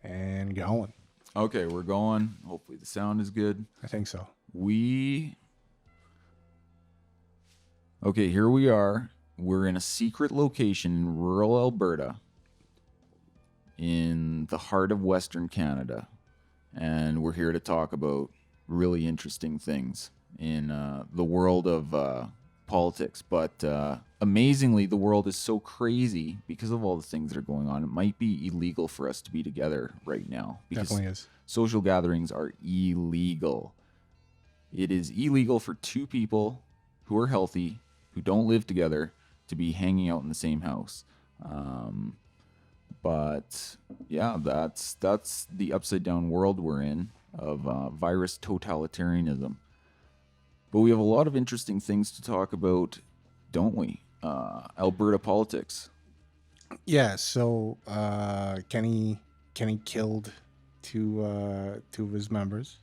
and going. Okay, we're going. Hopefully the sound is good. I think so. Okay, here we are. We're in a secret location in rural Alberta in the heart of Western Canada. And we're here to talk about really interesting things in the world of politics. But amazingly, the world is so crazy because of all the things that are going on. It might be illegal for us to be together right now. Because Definitely is. social gatherings are illegal. It is illegal for two people who are healthy, who don't live together, to be hanging out in the same house. But yeah, that's the upside down world we're in of virus totalitarianism. But we have a lot of interesting things to talk about, don't we? Alberta politics. Yeah. So Kenney killed two of his members.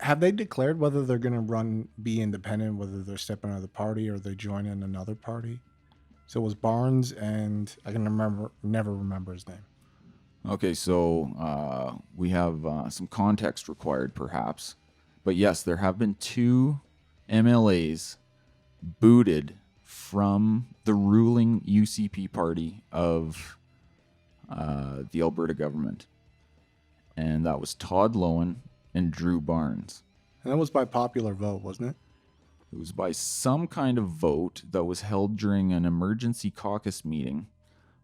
Have they declared whether they're going to be independent, whether they're stepping out of the party or they join in another party? So it was Barnes and I can never remember his name. Okay, so we have some context required, perhaps. But yes, there have been two MLAs booted from the ruling UCP party of the Alberta government. And that was Todd Loewen and Drew Barnes. And that was by popular vote, wasn't it? It was by some kind of vote that was held during an emergency caucus meeting.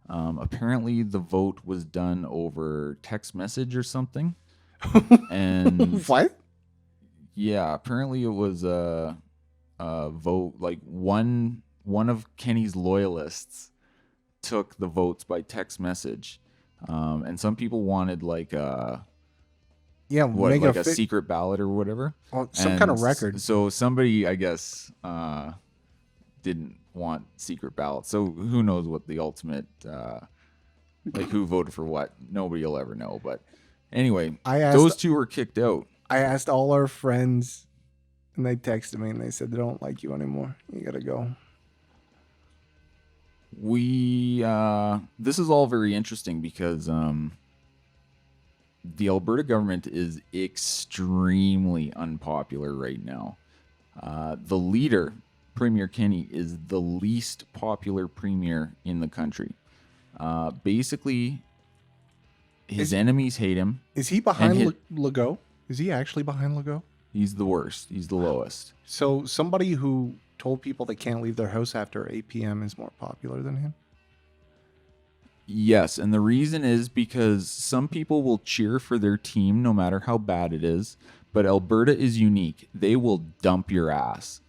Apparently, the vote was done over text message or something. And what? Yeah, apparently it was a vote. Like one of Kenney's loyalists took the votes by text message, and some people wanted like a secret ballot or whatever. Well, some kind of record. So somebody, I guess, didn't want secret ballots. So who knows what the ultimate, like who voted for what? Nobody will ever know. But anyway, those two were kicked out. I asked all our friends, and they texted me, and they said they don't like you anymore. You gotta go. This is all very interesting because the Alberta government is extremely unpopular right now. The leader, Premier Kenney, is the least popular premier in the country. Basically, his enemies hate him. Is he behind Legault? Is he actually behind Legault? He's the worst. He's the lowest. So somebody who told people they can't leave their house after 8 p.m. is more popular than him? Yes, and the reason is because some people will cheer for their team no matter how bad it is, but Alberta is unique. They will dump your ass.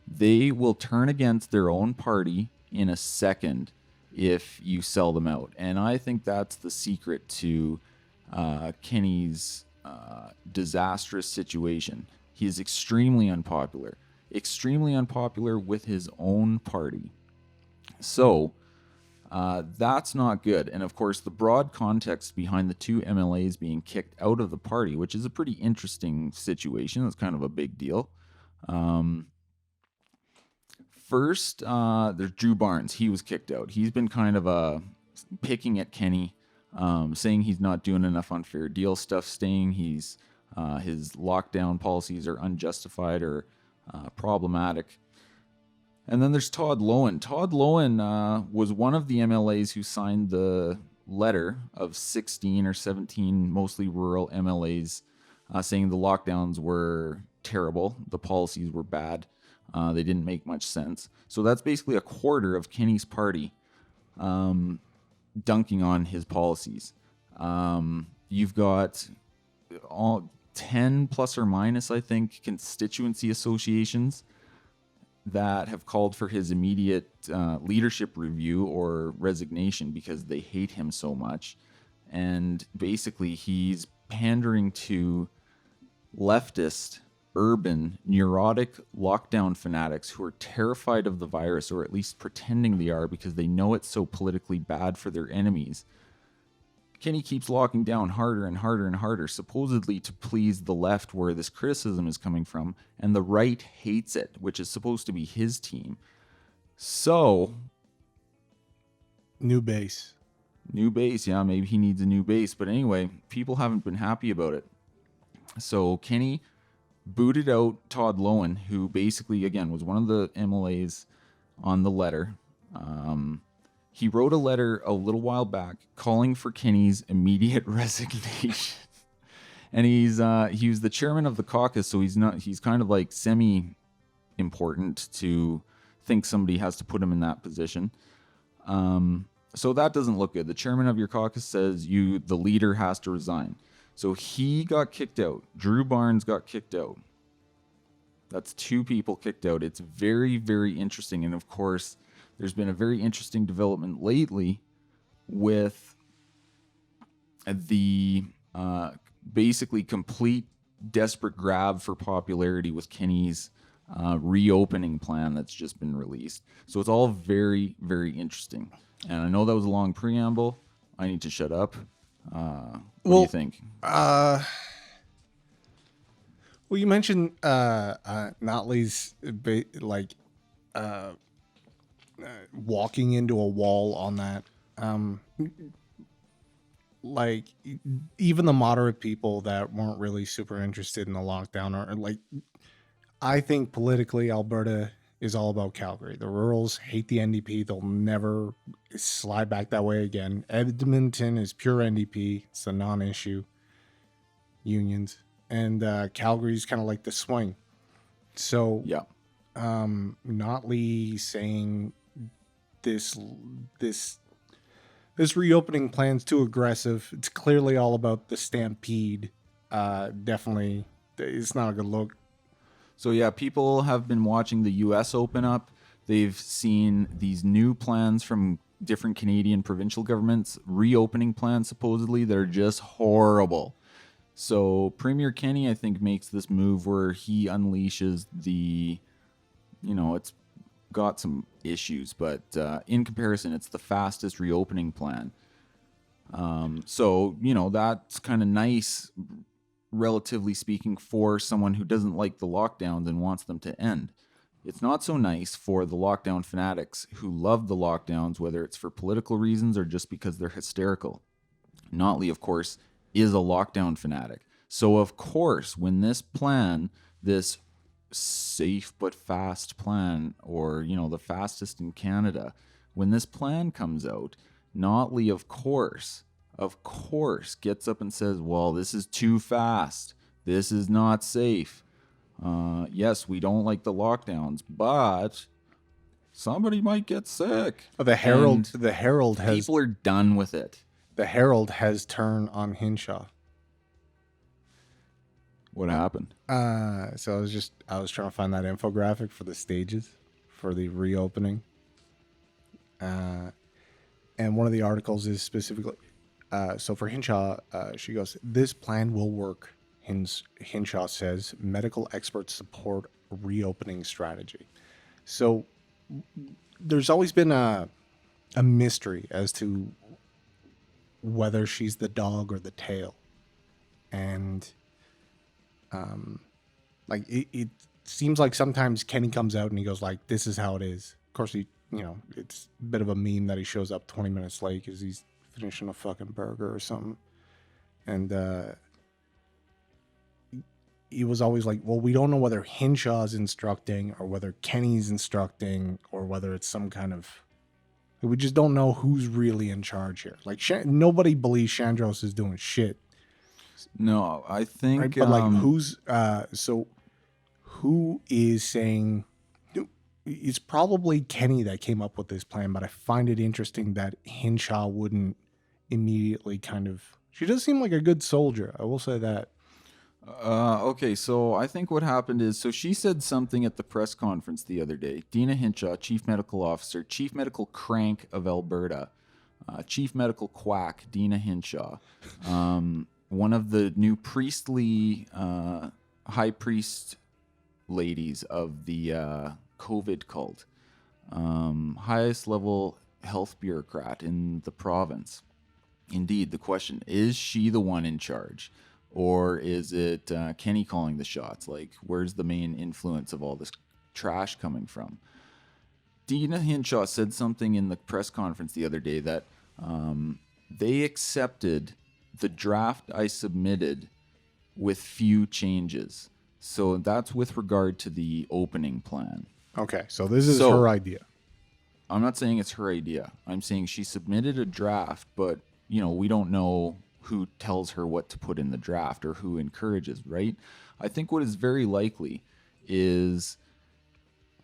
They will turn against their own party in a second if you sell them out. And I think that's the secret to Kenney's disastrous situation. He is extremely unpopular with his own party. So that's not good. And of course, the broad context behind the two MLAs being kicked out of the party, which is a pretty interesting situation. It's kind of a big deal. First, there's Drew Barnes. He was kicked out. He's been kind of picking at Kenney, saying he's not doing enough unfair deal stuff, saying his lockdown policies are unjustified or problematic. And then there's Todd Loewen. Todd Loewen was one of the MLAs who signed the letter of 16 or 17 mostly rural MLAs saying the lockdowns were terrible, the policies were bad, they didn't make much sense. So that's basically a quarter of Kenney's party dunking on his policies. You've got all 10 plus or minus, I think, constituency associations that have called for his immediate leadership review or resignation because they hate him so much. And basically, he's pandering to leftist, urban, neurotic lockdown fanatics who are terrified of the virus, or at least pretending they are because they know it's so politically bad for their enemies. Kenney keeps locking down harder and harder and harder, supposedly to please the left where this criticism is coming from, and the right hates it, which is supposed to be his team. So... New base. New base, yeah, maybe he needs a new base. But anyway, people haven't been happy about it. So Kenney booted out Todd Lowen, who basically, again, was one of the MLAs on the letter. He wrote a letter a little while back calling for Kenney's immediate resignation. And he was the chairman of the caucus, so he's kind of like semi-important to think somebody has to put him in that position. So that doesn't look good. The chairman of your caucus says the leader has to resign. So he got kicked out. Drew Barnes got kicked out. That's 2 people kicked out. It's very, very interesting. And of course, there's been a very interesting development lately with the basically complete desperate grab for popularity with Kenney's reopening plan that's just been released. So it's all very, very interesting. And I know that was a long preamble. I need to shut up. What do you think? Well, you mentioned Notley's walking into a wall on that. Like even the moderate people that weren't really super interested in the lockdown are like, I think politically Alberta is all about Calgary. The rurals hate the NDP. They'll never slide back that way again. Edmonton is pure NDP. It's a non-issue. Unions. And Calgary's kind of like the swing. So Yeah. Notley saying this reopening plan's too aggressive. It's clearly all about the Stampede. Definitely, it's not a good look. So yeah, people have been watching the US open up. They've seen these new plans from different Canadian provincial governments, reopening plans supposedly that are just horrible. So Premier Kenney, I think, makes this move where he unleashes it's got some issues, but in comparison, it's the fastest reopening plan. So that's kind of nice, relatively speaking, for someone who doesn't like the lockdowns and wants them to end. It's not so nice for the lockdown fanatics who love the lockdowns, whether it's for political reasons or just because they're hysterical. Notley, of course, is a lockdown fanatic. So, of course, when this safe but fast plan, or, the fastest in Canada, when this plan comes out, Notley, of course, gets up and says, well, this is too fast. This is not safe. Yes, we don't like the lockdowns, but somebody might get sick. The Herald has people are done with it. The Herald has turned on Hinshaw. What happened? So I was trying to find that infographic for the stages for the reopening. And one of the articles is specifically, so for Hinshaw, she goes, this plan will work. Hinshaw says medical experts support reopening strategy. So there's always been a mystery as to whether she's the dog or the tail. And it seems like sometimes Kenney comes out and he goes like, this is how it is. Of course, it's a bit of a meme that he shows up 20 minutes late because he's finishing a fucking burger or something. And he was always like, well, we don't know whether Hinshaw's instructing or whether Kenney's instructing or whether it's some kind of... We just don't know who's really in charge here. Like, nobody believes Chandros is doing shit. No, I think... Right? But, who's... so, who is saying... It's probably Kenney that came up with this plan, but I find it interesting that Hinshaw wouldn't immediately kind of... She does seem like a good soldier. I will say that. Okay, so I think what happened is, so she said something at the press conference the other day. Dina Hinshaw, Chief Medical Officer, Chief Medical Crank of Alberta, Chief Medical Quack, Dina Hinshaw, one of the new priestly high priest ladies of the COVID cult, highest level health bureaucrat in the province. Indeed, the question, is she the one in charge? Or is it Kenney calling the shots? Like, where's the main influence of all this trash coming from? Dina Hinshaw said something in the press conference the other day that they accepted the draft I submitted with few changes. So that's with regard to the opening plan. Okay, so this is her idea. I'm not saying it's her idea. I'm saying she submitted a draft, but we don't know who tells her what to put in the draft or who encourages, right? I think what is very likely is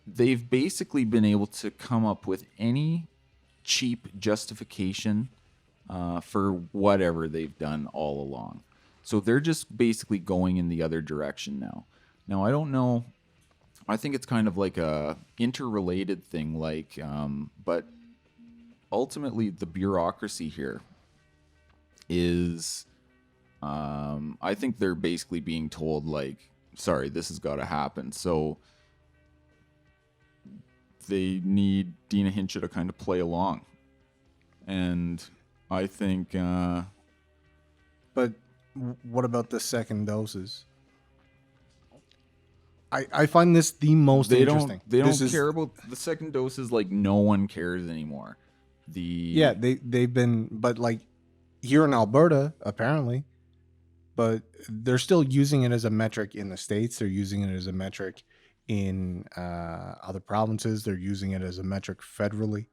they've basically been able to come up with any cheap justification for whatever they've done all along. So they're just basically going in the other direction now. Now, I don't know. I think it's kind of like a interrelated thing, but ultimately the bureaucracy here is, I think they're basically being told, sorry, this has got to happen. So they need Dina Hinshaw to kind of play along. And I think... But what about the second doses? I find this the most interesting. They don't care about the second doses like no one cares anymore. They've been, but here in Alberta, apparently, but they're still using it as a metric in the States. They're using it as a metric in other provinces. They're using it as a metric federally.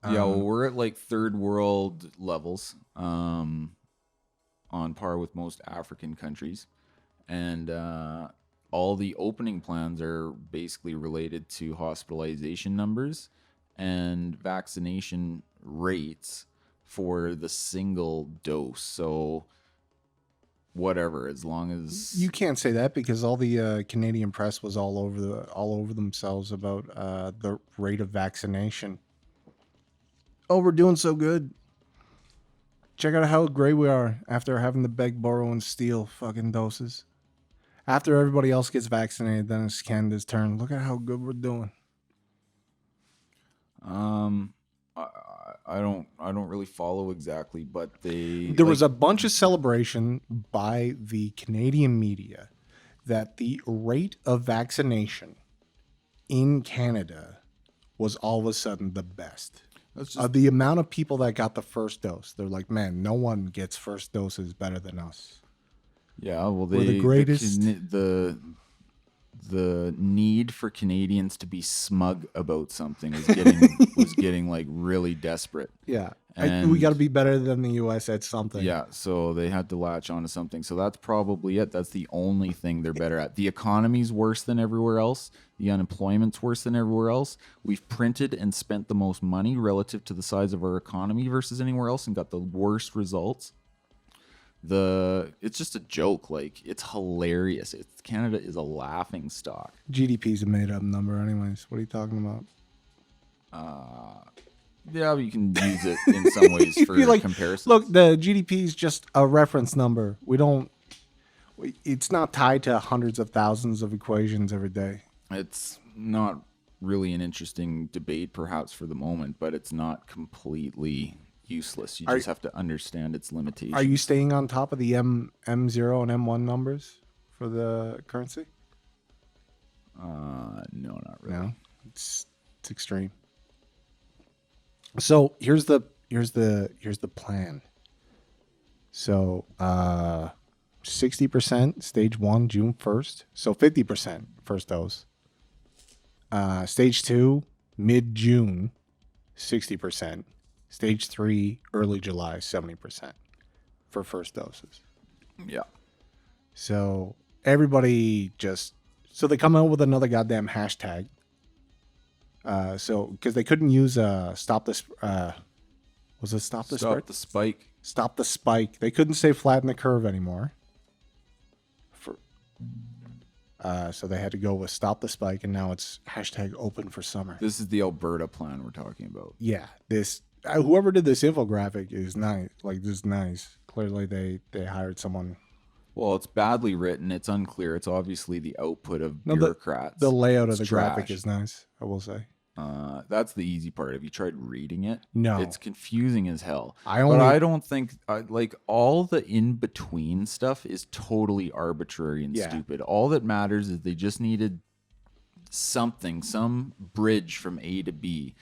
We're at third world levels, on par with most African countries. And all the opening plans are basically related to hospitalization numbers and vaccination rates for the single dose. So whatever, as long as... You can't say that because all the Canadian press was all over themselves about the rate of vaccination. Oh, we're doing so good. Check out how great we are after having to beg, borrow, and steal fucking doses. After everybody else gets vaccinated, then it's Canada's turn. Look at how good we're doing. I don't really follow exactly, but there was a bunch of celebration by the Canadian media that the rate of vaccination in Canada was all of a sudden the best. The amount of people that got the first dose, they're like, man, no one gets first doses better than us. Yeah, well, we're the greatest. The need for Canadians to be smug about something was getting really desperate. Yeah, we got to be better than the U.S. at something. Yeah, so they had to latch onto something. So that's probably it. That's the only thing they're better at. The economy's worse than everywhere else. The unemployment's worse than everywhere else. We've printed and spent the most money relative to the size of our economy versus anywhere else and got the worst results. It's just a joke. It's hilarious. Canada is a laughing stock. GDP's a made up number anyways. What are you talking about? Yeah, but you can use it in some ways for comparison. Look, the GDP is just a reference number. It's not tied to hundreds of thousands of equations every day. It's not really an interesting debate perhaps for the moment, but it's not completely useless. You just have to understand its limitations. Are you staying on top of the M0 and M1 numbers for the currency? No, not really. No, it's extreme. So here's the plan. So 60% stage 1 June 1st. So 50% first dose. Stage 2 mid June 60%. Stage 3, early July, 70% for first doses. Yeah. So everybody so they come out with another goddamn hashtag. Because they couldn't use stop the spread? Stop the spike. Stop the spike. They couldn't say flatten the curve anymore. So they had to go with stop the spike, and now it's hashtag OpenForSummer. This is the Alberta plan we're talking about. Yeah, whoever did this infographic is nice. This is nice. Clearly, they hired someone. Well, it's badly written. It's unclear. It's obviously the output of bureaucrats. The layout of the graphic is nice, I will say. That's the easy part. Have you tried reading it? No. It's confusing as hell. But I don't think, all the in-between stuff is totally arbitrary and stupid. All that matters is they just needed some bridge from A to B.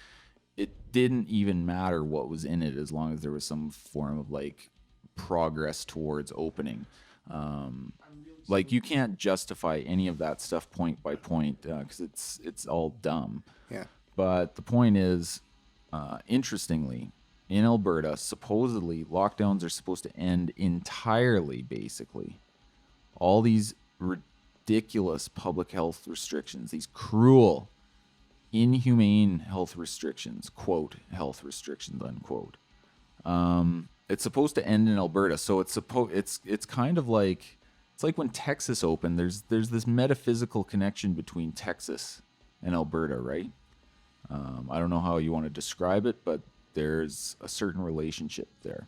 didn't even matter what was in it as long as there was some form of like progress towards opening. Like you can't justify any of that stuff point by point because it's all dumb. Yeah. But the point is, interestingly, in Alberta, supposedly lockdowns are supposed to end entirely, basically. All these ridiculous public health restrictions, these cruel, inhumane health restrictions, quote, health restrictions, unquote. It's supposed to end in Alberta. So it's kind of like, it's like when Texas opened, there's this metaphysical connection between Texas and Alberta, right? I don't know how you want to describe it, but there's a certain relationship there.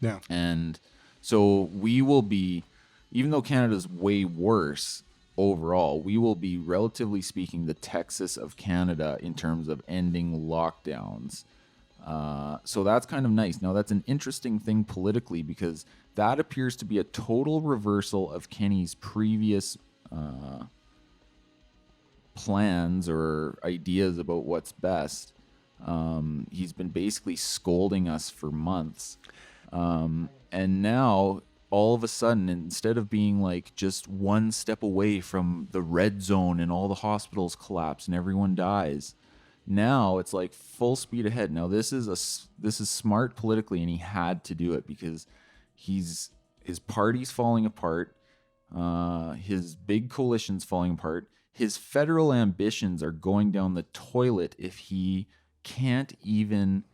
Yeah. And so we will be, even though Canada's way worse overall, we will be, relatively speaking, the Texas of Canada in terms of ending lockdowns. So that's kind of nice. Now, that's an interesting thing politically because that appears to be a total reversal of Kenney's previous plans or ideas about what's best. He's been basically scolding us for months. And now, all of a sudden, instead of being like just one step away from the red zone and all the hospitals collapse and everyone dies, now it's like full speed ahead. Now this is smart politically, and he had to do it because his party's falling apart, his big coalition's falling apart, his federal ambitions are going down the toilet if he can't even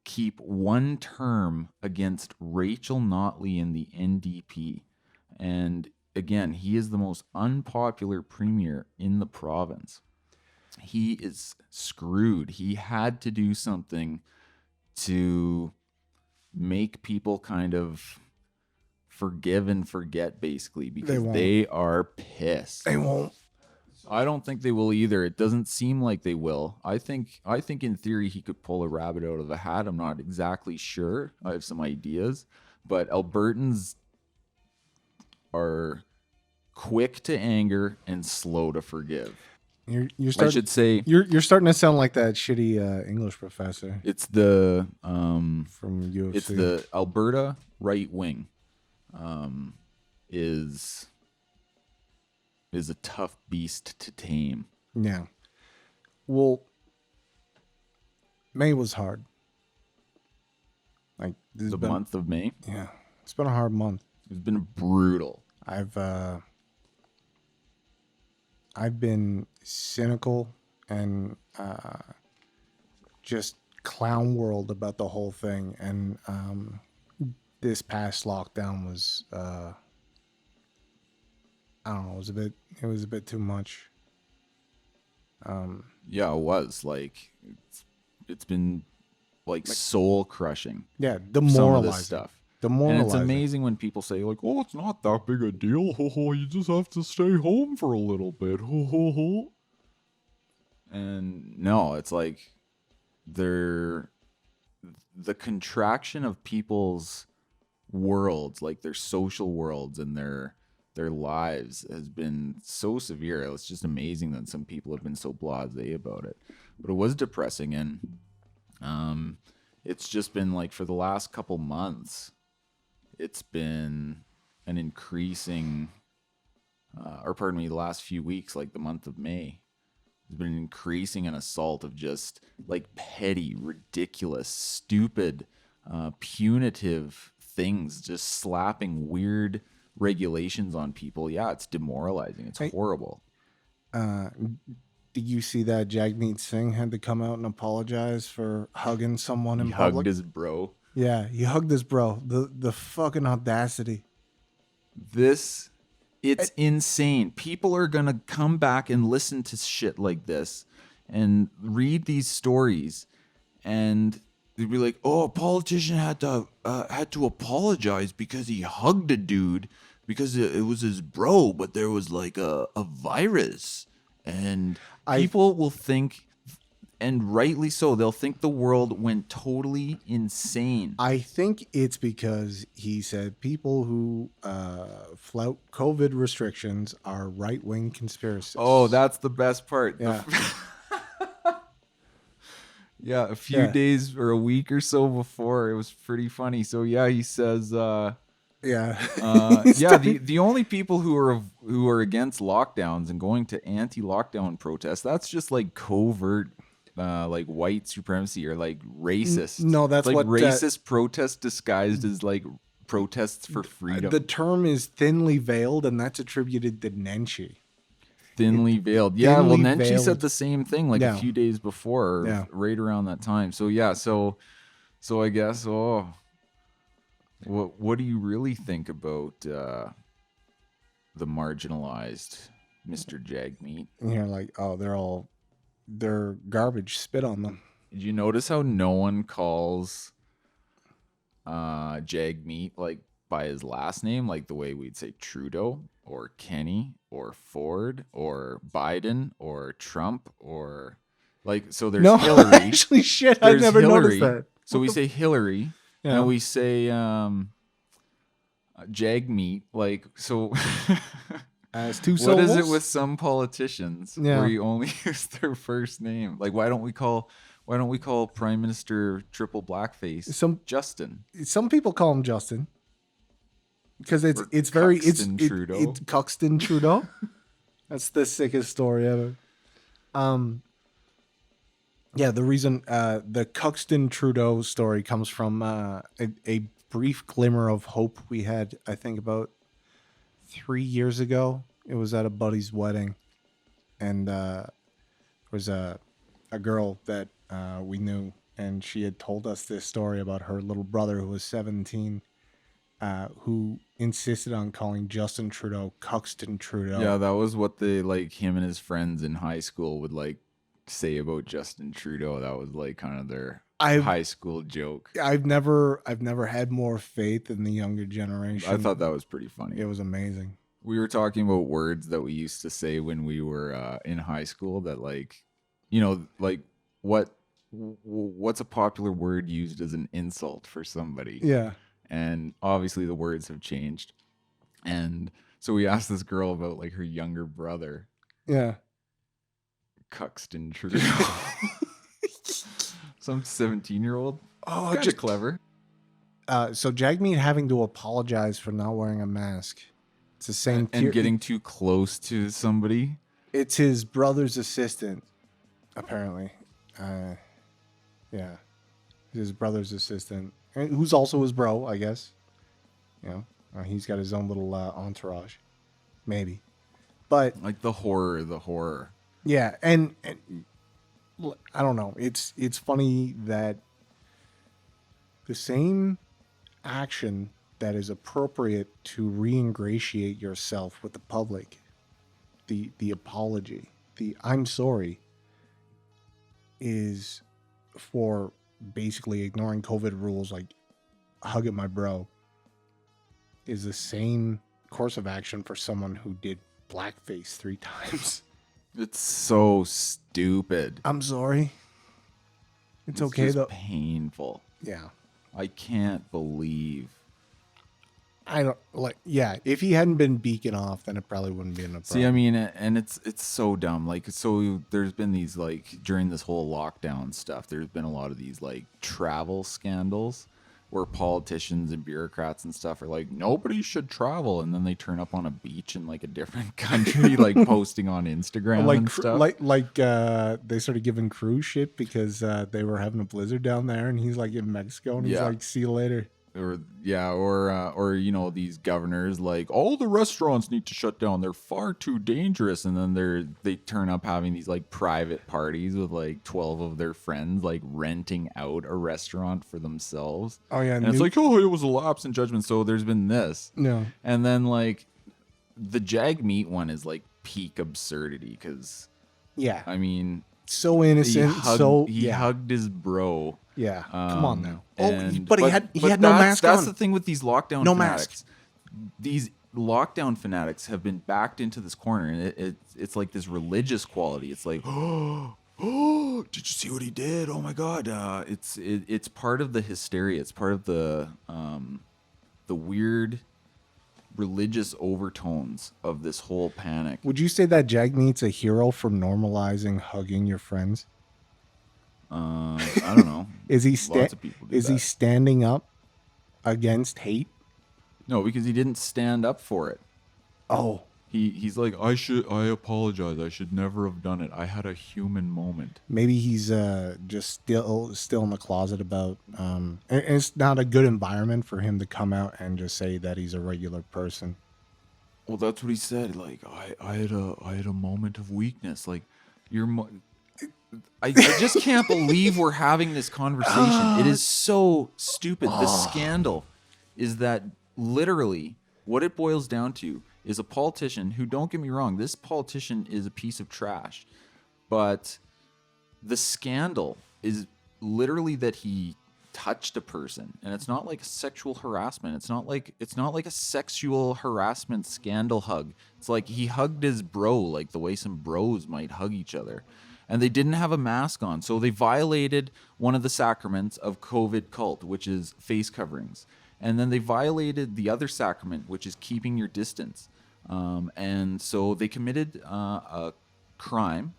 keep one term against Rachel Notley in the NDP. And again, he is the most unpopular premier in the province. He is screwed. He had to do something to make people kind of forgive and forget, basically, because they are pissed. They won't. I don't think they will either. It doesn't seem like they will. I think in theory he could pull a rabbit out of the hat. I'm not exactly sure. I have some ideas, but Albertans are quick to anger and slow to forgive. I should say you're starting to sound like that shitty English professor. It's the from UFC. It's the Alberta right wing is a tough beast to tame. Yeah. Well, May was hard. Like the month of May. Yeah, it's been a hard month. It's been brutal. I've been cynical and just clown world about the whole thing, and this past lockdown was I don't know, it was a bit too much. Yeah, it was like it's been like soul crushing. Yeah, demoralizing stuff. And it's amazing when people say like, "Oh, it's not that big a deal. You just have to stay home for a little bit." And no, it's like the contraction of people's worlds, like their social worlds and their lives, has been so severe. It's just amazing that some people have been so blasé about it. But it was depressing, and it's just been like for the last couple months, it's been an increasing, the last few weeks, like the month of May, there's been an increasing an assault of just like petty, ridiculous, stupid, punitive things, just slapping weird regulations on people. Yeah, it's demoralizing. It's horrible. Did you see that Jagmeet Singh had to come out and apologize for hugging someone in public? He hugged his bro. Yeah, he hugged his bro. The fucking audacity. It's insane. People are going to come back and listen to shit like this and read these stories, and they'd be like, "Oh, a politician had to apologize because he hugged a dude because it was his bro, but there was like a virus." And people will think, and rightly so, they'll think the world went totally insane. I think it's because he said people who flout COVID restrictions are right-wing conspiracists. Oh, that's the best part. Yeah. Yeah, a few Yeah. days or a week or so before, it was pretty funny. So yeah, he says, Yeah. yeah, the only people who are against lockdowns and going to anti-lockdown protests, that's just like covert, like white supremacy or like racist. No, that's it's like what racist protests disguised as like protests for freedom. the term is thinly veiled, and that's attributed to Nenshi. Thinly veiled. Yeah, well, thinly Nenshi said veiled. the same thing like Yeah. a few days before, Yeah. right around that time. So yeah, so I guess, what do you really think about the marginalized Mr. Jagmeet? And you're like, oh, they're garbage. Spit on them. Did you notice how no one calls Jagmeet like by his last name, like the way we'd say Trudeau or Kenney or Ford or Biden or Trump or like, so there's No, Hillary. actually, shit, I There's never Hillary. noticed that. So we say Hillary, Yeah. and we say Jagmeet. Like, so As two what syllables. is it with some politicians where you only use their first name? Like, why don't we call Prime Minister Triple Blackface Justin? Some people call him Justin because it's Cuxton Trudeau. it's Cuxton Trudeau. That's the sickest story ever. Yeah, the reason the Cuxton Trudeau story comes from a brief glimmer of hope we had, I think, about 3 years ago. It was at a buddy's wedding, and there was a girl that we knew, and she had told us this story about her little brother who was 17, who insisted on calling Justin Trudeau Cuxton Trudeau. Yeah, that was what him and his friends in high school would like say about Justin Trudeau. That was like kind of their high school joke. I've never had more faith in the younger generation. I thought that was pretty funny. It was amazing. We were talking about words that we used to say when we were in high school that, like, you know, like what's a popular word used as an insult for somebody? Yeah. And obviously the words have changed. And so we asked this girl about like her younger brother. Yeah. Cuxton Trudeau. Some 17-year-old. Oh, just clever. So Jagmeet having to apologize for not wearing a mask. It's the same. And getting too close to somebody. It's his brother's assistant, apparently. Yeah, his brother's assistant, who's also his bro, I guess. You know, he's got his own little entourage, maybe. But like the horror. Yeah, and I don't know. It's funny that the same action that is appropriate to re-ingratiate yourself with the public, the apology, the I'm sorry, is for basically ignoring COVID rules, like hugging my bro, is the same course of action for someone who did blackface 3 times. It's so stupid. I'm sorry. It's okay just though. Painful. Yeah. I can't believe. I don't like. Yeah, if he hadn't been beacon off, then it probably wouldn't be in a problem. See, I mean, and it's so dumb. Like, so there's been these, like, during this whole lockdown stuff, there's been a lot of these like travel scandals where politicians and bureaucrats and stuff are like, nobody should travel, and then they turn up on a beach in like a different country, like posting on Instagram like and stuff. They started giving cruise shit because they were having a blizzard down there, and he's like in Mexico, and he's like, "See you later." Or you know, these governors like, all the restaurants need to shut down, they're far too dangerous, and then they turn up having these like private parties with like 12 of their friends, like renting out a restaurant for themselves. Oh yeah, and it's like, oh, it was a lapse in judgment. So there's been this. No. And then like the Jagmeet one is like peak absurdity because I mean, so innocent. He hugged his bro. Yeah, come on now. But he had no mask on. That's the thing with these lockdown fanatics. These lockdown fanatics have been backed into this corner, and it's like this religious quality. It's like, oh, did you see what he did? Oh my God! It's part of the hysteria. It's part of the weird religious overtones of this whole panic. Would you say that Jagmeet's a hero for normalizing hugging your friends? I don't know. Is he Lots of people do that. standing up against hate? No, because he didn't stand up for it. Oh, He's like, I apologize. I should never have done it. I had a human moment. maybe he's just still in the closet about and it's not a good environment for him to come out and just say that he's a regular person. Well, that's what he said. Like, I had a moment of weakness. Like, I just can't believe we're having this conversation. It is so stupid. The scandal is that literally what it boils down to is a politician who, don't get me wrong, this politician is a piece of trash. But the scandal is literally that he touched a person, and it's not like sexual harassment. It's not like a sexual harassment scandal hug. It's like he hugged his bro, like the way some bros might hug each other. And they didn't have a mask on, so they violated one of the sacraments of COVID cult, which is face coverings. And then they violated the other sacrament, which is keeping your distance. And so they committed a crime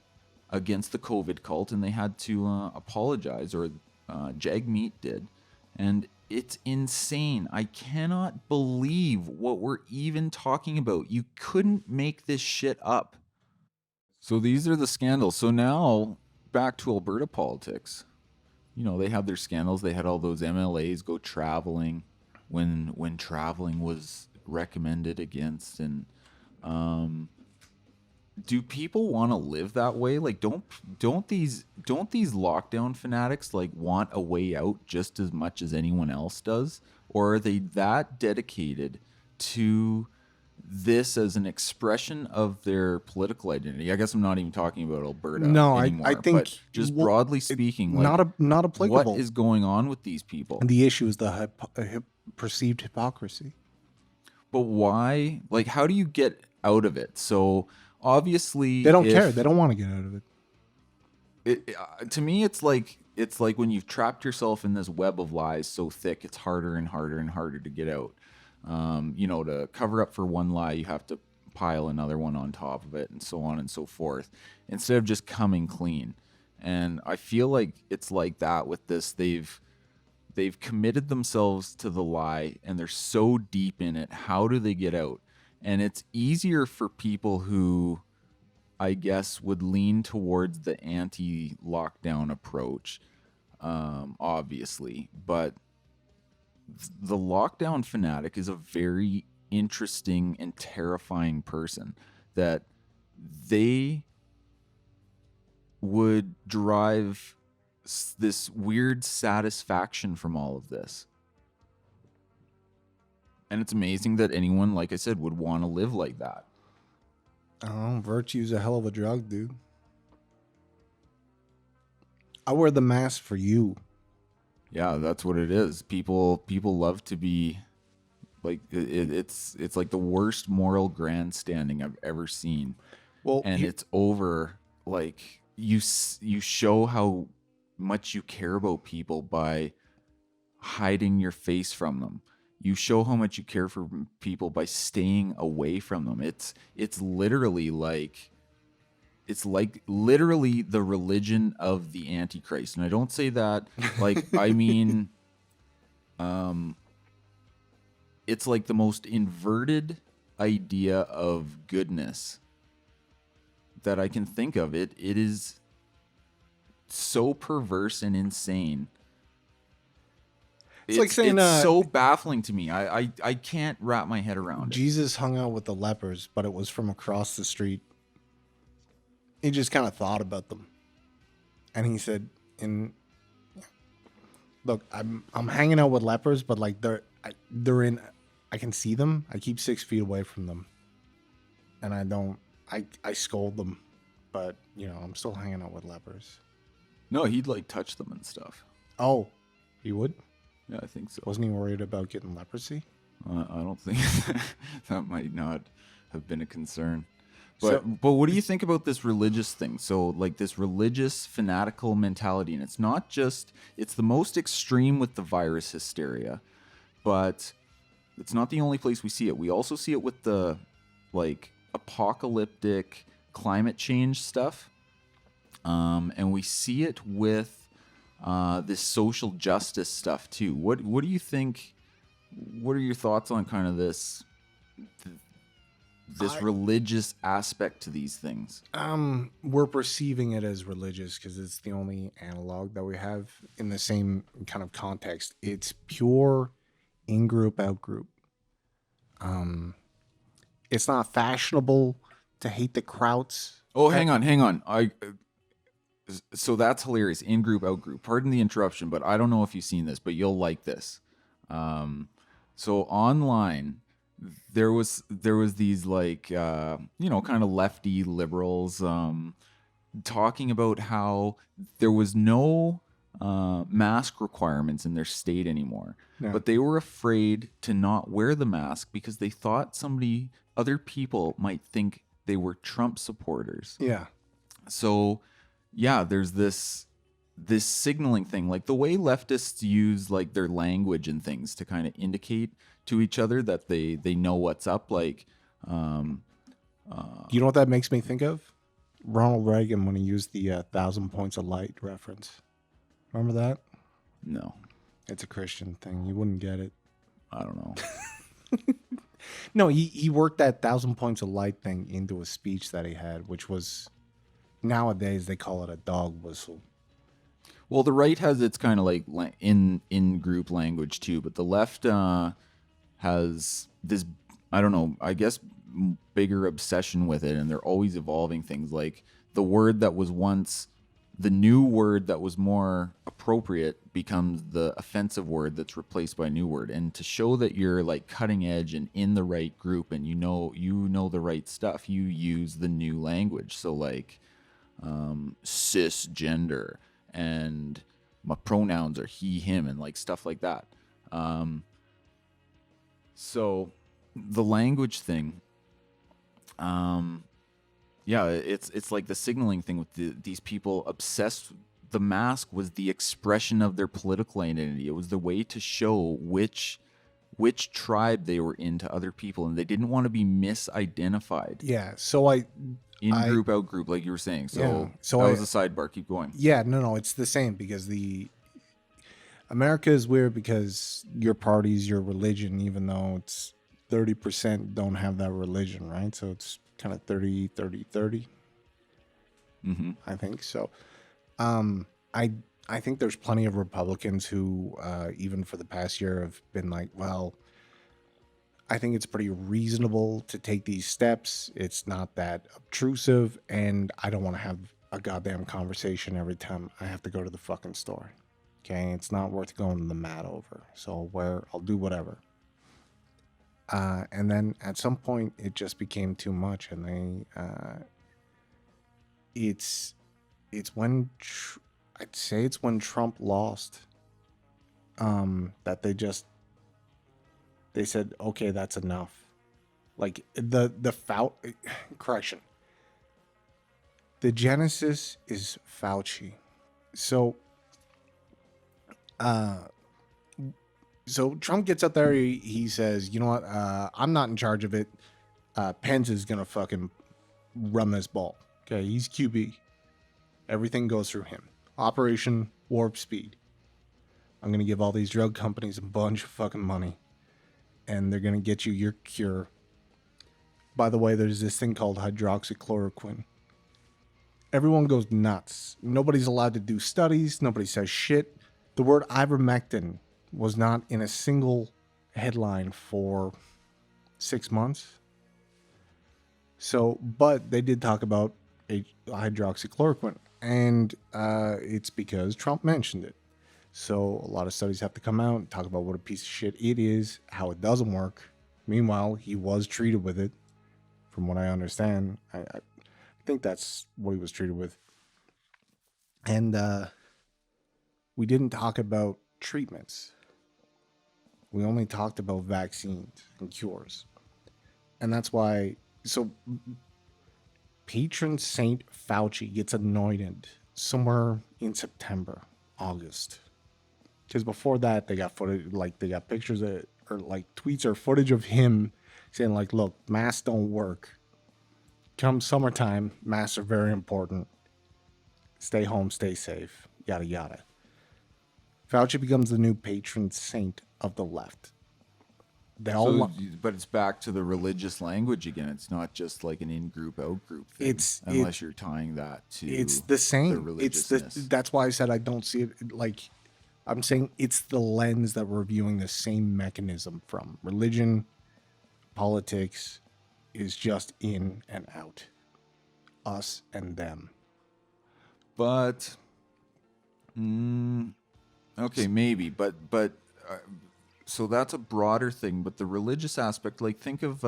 against the COVID cult, and they had to apologize, or Jagmeet did. And it's insane. I cannot believe what we're even talking about. You couldn't make this shit up. So these are the scandals. So now back to Alberta politics. You know, they had their scandals. They had all those MLAs go traveling when traveling was recommended against. And do people want to live that way? Like, don't these lockdown fanatics like want a way out just as much as anyone else does? Or are they that dedicated to this as an expression of their political identity? I guess I'm not even talking about Alberta anymore. I think but just broadly speaking, like, not applicable. what is going on with these people? And the issue is the perceived hypocrisy. But why? Like, how do you get out of it? So obviously, they don't care. They don't want to get out of it. To me, it's like when you've trapped yourself in this web of lies so thick, it's harder and harder and harder to get out. You know, to cover up for one lie, you have to pile another one on top of it, and so on and so forth, instead of just coming clean. And I feel like it's like that with this. They've committed themselves to the lie, and they're so deep in it. How do they get out? And it's easier for people who, I guess, would lean towards the anti-lockdown approach, obviously. But the lockdown fanatic is a very interesting and terrifying person that they would derive this weird satisfaction from all of this. And it's amazing that anyone, like I said, would want to live like that. Oh, virtue's a hell of a drug, dude. I wear the mask for you. Yeah, that's what it is. People love to be like, it's like the worst moral grandstanding I've ever seen. Well, and it's over. Like, you show how much you care about people by hiding your face from them. You show how much you care for people by staying away from them. It's literally like, it's like literally the religion of the Antichrist. And I don't say that like, I mean, it's like the most inverted idea of goodness that I can think of. It is so perverse and insane. It's like saying, it's so baffling to me. I can't wrap my head around it. Jesus hung out with the lepers, but it was from across the street. He just kind of thought about them, and he said, look, I'm hanging out with lepers, but like they're in. I can see them. I keep 6 feet away from them, and I scold them, but you know, I'm still hanging out with lepers. No, he'd like touch them and stuff. Oh, he would? Yeah, I think so. Wasn't he worried about getting leprosy? I don't think that might not have been a concern. But what do you think about this religious thing? So like this religious fanatical mentality, and it's not just, it's the most extreme with the virus hysteria, but it's not the only place we see it. We also see it with the like apocalyptic climate change stuff. And we see it with this social justice stuff too. What do you think? What are your thoughts on kind of this religious aspect to these things? We're perceiving it as religious because it's the only analog that we have in the same kind of context. It's pure in-group, out-group. It's not fashionable to hate the Krauts. Oh, hang on. So that's hilarious. In group, out group. Pardon the interruption, but I don't know if you've seen this, but you'll like this. So online, there was these like kind of lefty liberals talking about how there was no mask requirements in their state anymore, but they were afraid to not wear the mask because they thought other people might think they were Trump supporters. Yeah. So yeah, there's this signaling thing, like the way leftists use like their language and things to kind of indicate to each other that they know what's up. Like, you know what that makes me think of? Ronald Reagan when he used the 1,000 points of light reference. Remember that? No, it's a Christian thing. You wouldn't get it. I don't know. No, he worked that 1,000 points of light thing into a speech that he had, which was, nowadays they call it a dog whistle. Well, the right has its kind of like in group language too, but the left has this, I don't know, I guess bigger obsession with it, and they're always evolving things. Like the word that was once the new word that was more appropriate becomes the offensive word that's replaced by a new word. And to show that you're like cutting edge and in the right group and you know the right stuff, you use the new language. So like cisgender, and my pronouns are he, him, and like stuff like that. So the language thing, yeah, it's like the signaling thing with these people obsessed. The mask was the expression of their political identity. It was the way to show which tribe they were in to other people, and they didn't want to be misidentified. Yeah, so group, out group, like you were saying. So that was a sidebar. Keep going. Yeah, no, it's the same because America is weird because your party's your religion, even though it's 30% don't have that religion, right? So it's kind of 30, 30, 30. Mm-hmm. I think so. I think there's plenty of Republicans who, even for the past year, have been like, well, I think it's pretty reasonable to take these steps. It's not that obtrusive, and I don't want to have a goddamn conversation every time I have to go to the fucking store. Okay, it's not worth going to the mat over. So I'll do whatever. And then at some point, it just became too much, and it's when I'd say it's when Trump lost, that they said, okay, that's enough. Like correction. The genesis is Fauci. So Trump gets up there, he says, you know what, I'm not in charge of it. Pence is going to fucking run this ball. Okay, he's QB. Everything goes through him. Operation Warp Speed. I'm going to give all these drug companies a bunch of fucking money, and they're going to get you your cure. By the way, there's this thing called hydroxychloroquine. Everyone goes nuts. Nobody's allowed to do studies. Nobody says shit. The word ivermectin was not in a single headline for 6 months. So, but they did talk about hydroxychloroquine, and it's because Trump mentioned it. So a lot of studies have to come out and talk about what a piece of shit it is, how it doesn't work. Meanwhile, he was treated with it, from what I understand. I think that's what he was treated with. And we didn't talk about treatments. We only talked about vaccines and cures. And that's why, so patron Saint Fauci gets anointed somewhere in September, August. Because before that, they got footage, like they got pictures of, or like tweets or footage of him saying like, look, masks don't work. Come summertime, masks are very important. Stay home, stay safe, yada, yada. Fauci becomes the new patron saint of the left. They all So, want, but it's back to the religious language again. It's not just like an in-group, out-group thing, it's unless you're tying that to it's the the same. It's the religiousness. That's why I said I don't see it like, I'm saying it's the lens that we're viewing the same mechanism from. Religion, politics is just in and out. Us and them. But okay, maybe, but so that's a broader thing. But the religious aspect, like think of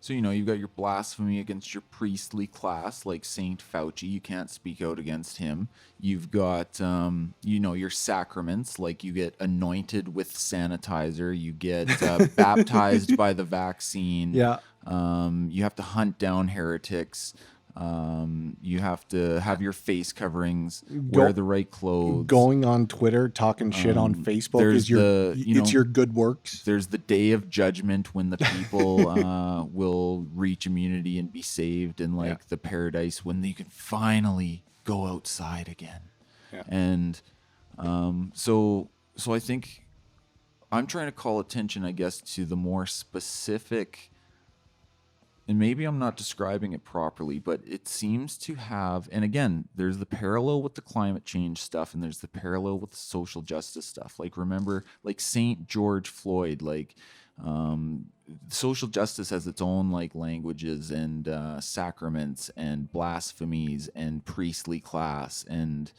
so you've got your blasphemy against your priestly class, like Saint Fauci. You can't speak out against him. You've got your sacraments, like you get anointed with sanitizer. You get baptized by the vaccine. Yeah. You have to hunt down heretics. You have to have your face coverings, wear the right clothes. Going on Twitter talking shit on Facebook is it's your good works. There's the day of judgment when the people will reach immunity and be saved, and the paradise when you can finally go outside again. Yeah. And so I think I'm trying to call attention, I guess, to the more specific. And maybe I'm not describing it properly, but it seems to have, and again, there's the parallel with the climate change stuff, and there's the parallel with the social justice stuff. Like, remember, like St. George Floyd, social justice has its own languages and sacraments and blasphemies and priestly class and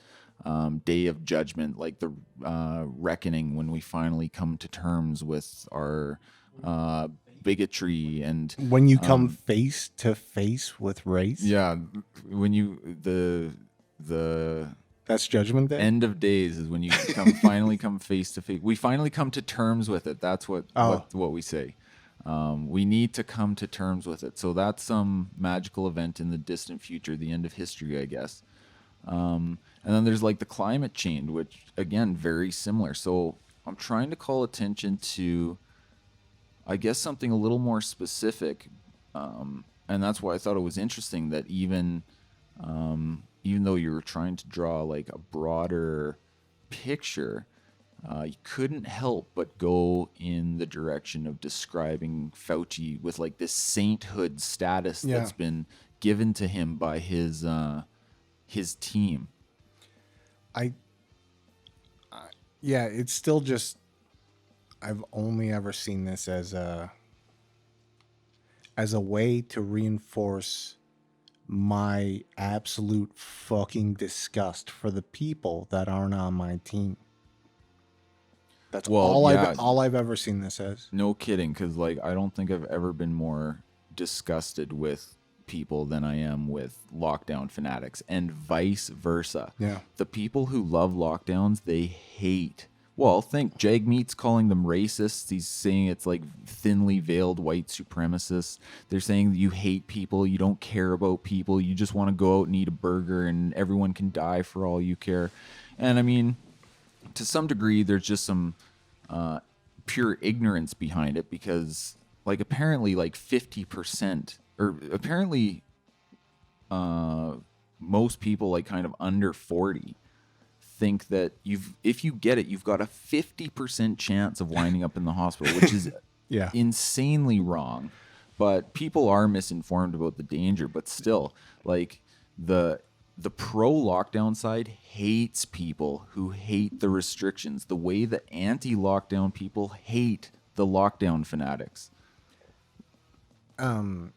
day of judgment, like the reckoning when we finally come to terms with our bigotry, and when you come face to face with race. Yeah, when that's Judgment Day. End of days is when you finally come face to face. We finally come to terms with it. That's what we say. We need to come to terms with it. So that's some magical event in the distant future, the end of history, I guess. And then there's the climate change, which again, very similar. So I'm trying to call attention to, I guess, something a little more specific, and that's why I thought it was interesting that even though you were trying to draw a broader picture, you couldn't help but go in the direction of describing Fauci with this sainthood status that's been given to him by his team. It's still just, I've only ever seen this as a way to reinforce my absolute fucking disgust for the people that aren't on my team. That's all I've ever seen this as. No kidding, because I don't think I've ever been more disgusted with people than I am with lockdown fanatics, and vice versa. Yeah. The people who love lockdowns, they hate. Well, think Jagmeet's calling them racists. He's saying it's thinly veiled white supremacists. They're saying you hate people, you don't care about people, you just want to go out and eat a burger and everyone can die for all you care. And I mean, to some degree, there's just some pure ignorance behind it, because apparently 50%, or apparently most people kind of under 40 think that if you get it, you've got a 50% chance of winding up in the hospital, which is insanely wrong. But people are misinformed about the danger. But still, the pro lockdown side hates people who hate the restrictions, the way the anti-lockdown people hate the lockdown fanatics. You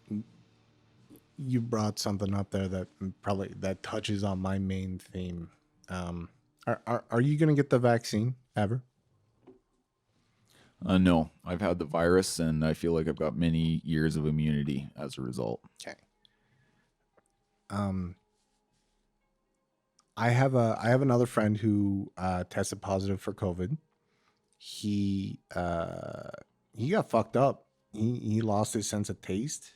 brought something up there that touches on my main theme. Are you going to get the vaccine ever? No, I've had the virus, and I feel like I've got many years of immunity as a result. Okay. I have another friend who tested positive for COVID. He got fucked up. He lost his sense of taste.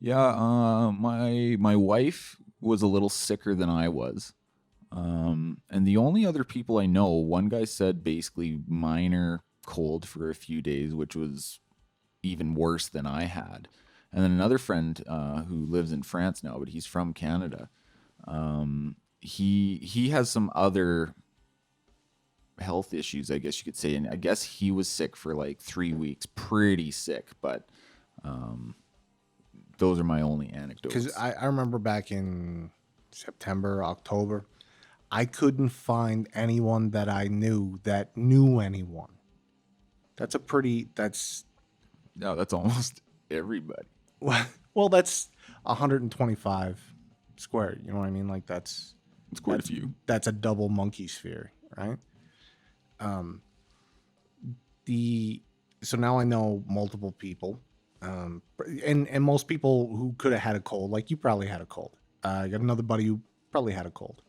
Yeah, my wife was a little sicker than I was. And the only other people I know, one guy said basically minor cold for a few days, which was even worse than I had. And then another friend who lives in France now, but he's from Canada. he has some other health issues, I guess you could say, and I guess he was sick for like 3 weeks, pretty sick. But those are my only anecdotes. Because I remember back in September, October, I couldn't find anyone that I knew that knew anyone. That's No, that's almost everybody. well, that's 125 square. You know what I mean? Like It's quite a few. That's a double monkey sphere, right? So now I know multiple people, and most people who could have had a cold, like you probably had a cold. I got another buddy who probably had a cold,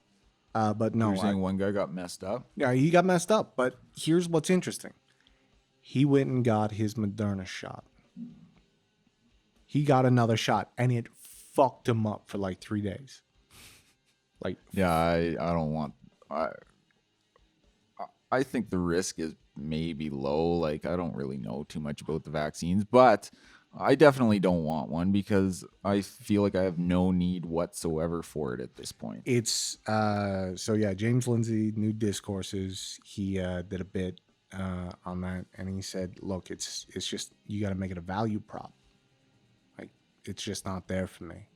but no, You're saying one guy got messed up? yeah, he got messed up. But here's what's interesting: he went and got his Moderna shot. He got another shot, and it fucked him up for like 3 days. Like, Yeah, I don't want. I think the risk is maybe low. Like, I don't really know too much about the vaccines, but I definitely don't want one because I feel like I have no need whatsoever for it at this point. it's so yeah, James Lindsay, New Discourses, he did a bit on that, and he said, look, it's just, you got to make it a value prop. Like, it's just not there for me.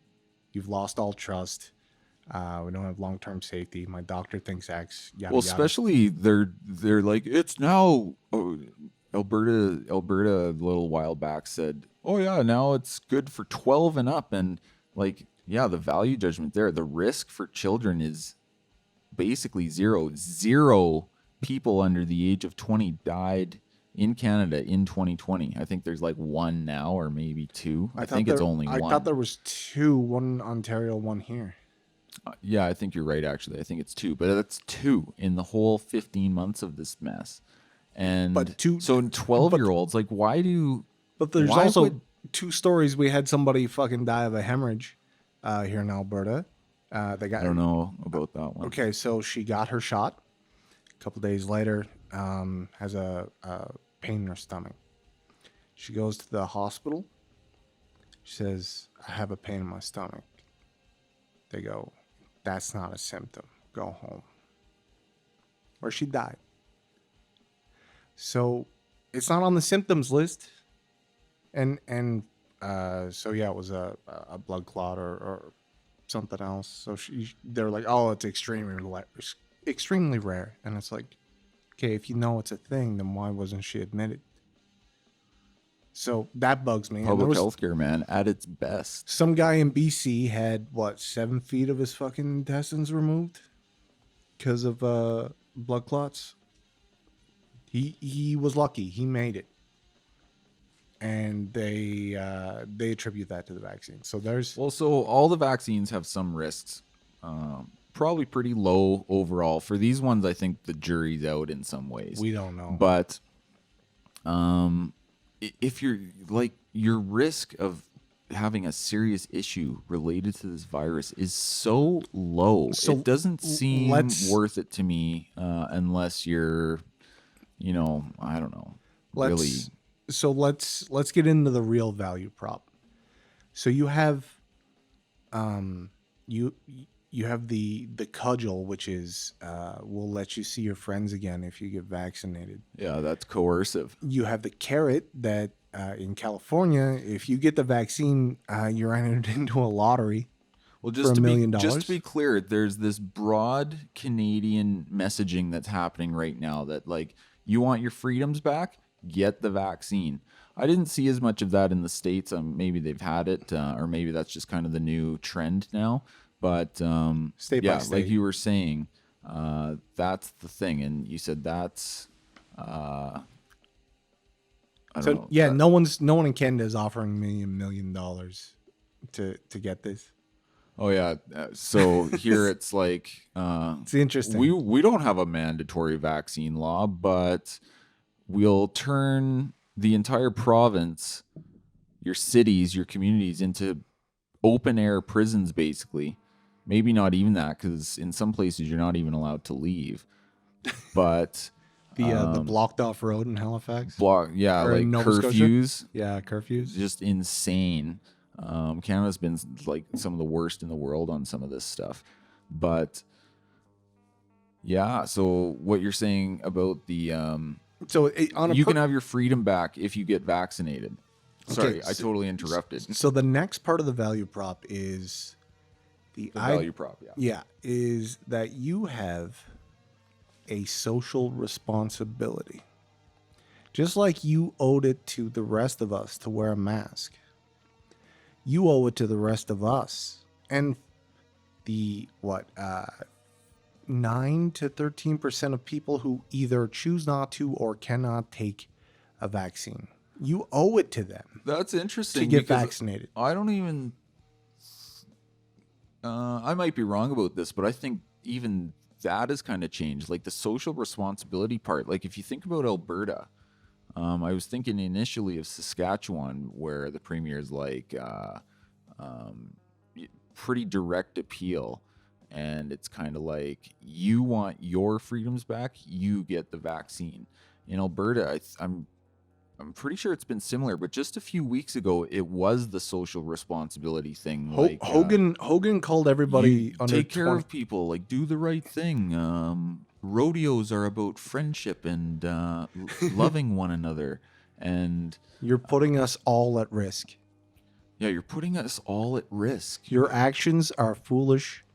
You've lost all trust. We don't have long-term safety. My doctor thinks X. Yada, Well, yada. especially they're like, it's now. Alberta a little while back said, oh yeah, now it's good for 12 and up, and like, yeah, the value judgment there, the risk for children is basically zero people under the age of 20 died in Canada in 2020. I think there's like one now, or maybe two. I think it's only one. I thought there was two, one in Ontario, one here. Yeah, I think you're right, actually. I think it's two, but that's two in the whole 15 months of this mess. And But two- so 12-year-olds, like, why do... But there's why also would- two stories. We had somebody fucking die of a hemorrhage here in Alberta. They got I don't know about that one. Okay, so she got her shot. A couple days later, has a pain in her stomach. She goes to the hospital. She says, I have a pain in my stomach. They go, that's not a symptom. Go home. Or she died. So it's not on the symptoms list. And so yeah, it was a blood clot or something else. So they're like, oh, it's extremely rare. And it's like, okay, if you know it's a thing, then why wasn't she admitted? So that bugs me. Public healthcare, man, at its best. Some guy in BC had 7 feet of his fucking intestines removed because of blood clots. He was lucky. He made it. And they attribute that to the vaccine. So so all the vaccines have some risks, probably pretty low overall. For these ones, I think the jury's out in some ways. We don't know. But if you're like, your risk of having a serious issue related to this virus is so low. So it doesn't seem worth it to me unless you're, I don't know, really. So let's get into the real value prop. So you have you have the cudgel, which is we'll let you see your friends again if you get vaccinated. Yeah, that's coercive. You have the carrot that in California, if you get the vaccine, you're entered into a lottery. Well, for $1 million. Just to be clear, there's this broad Canadian messaging that's happening right now that, like, you want your freedoms back, get the vaccine. I didn't see as much of that in the States. Maybe they've had it, or maybe that's just kind of the new trend now. But state by state, like you were saying, that's the thing. And you said that's, I don't know. Yeah, no one in Canada is offering me $1 million to get this. Oh yeah. So here it's like, it's interesting. We don't have a mandatory vaccine law, but we'll turn the entire province, your cities, your communities into open air prisons, basically. Maybe not even that, because in some places you're not even allowed to leave. But the blocked off road in Halifax. Like curfews. Scotia? Yeah, curfews. Just insane. Canada's been like some of the worst in the world on some of this stuff. But Yeah. So what you're saying about the So on a you can have your freedom back if you get vaccinated. Sorry, I so, totally interrupted. so the next part of the value prop is The value prop, yeah. Yeah, is that you have a social responsibility. Just like you owed it to the rest of us to wear a mask, you owe it to the rest of us and the 9 to 13% of people who either choose not to or cannot take a vaccine. You owe it to them That's interesting to get because vaccinated. I don't even. I might be wrong about this, but I think even that has kind of changed. Like the social responsibility part. Like if you think about Alberta, I was thinking initially of Saskatchewan, where the premier is like pretty direct appeal, and it's kind of like you want your freedoms back, you get the vaccine. In Alberta, I'm pretty sure it's been similar, but just a few weeks ago, it was the social responsibility thing. Hogan called everybody you under take care 20. of people, like do the right thing. Rodeos are about friendship and loving one another, and You're putting us all at risk. yeah, you're putting us all at risk. Your actions are foolish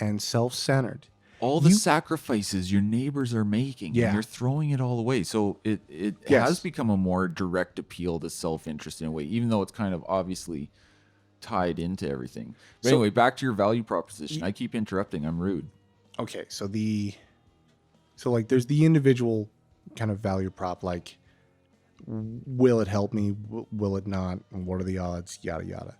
and self-centered. All the sacrifices your neighbors are making, Yeah. and you're throwing it all away. So it Yes. has become a more direct appeal to self-interest in a way, even though it's kind of obviously tied into everything. But So- anyway, back to your value proposition. I keep interrupting. I'm rude. Okay, so like there's the individual kind of value prop, like will it help me? Will it not? And what are the odds? Yada yada.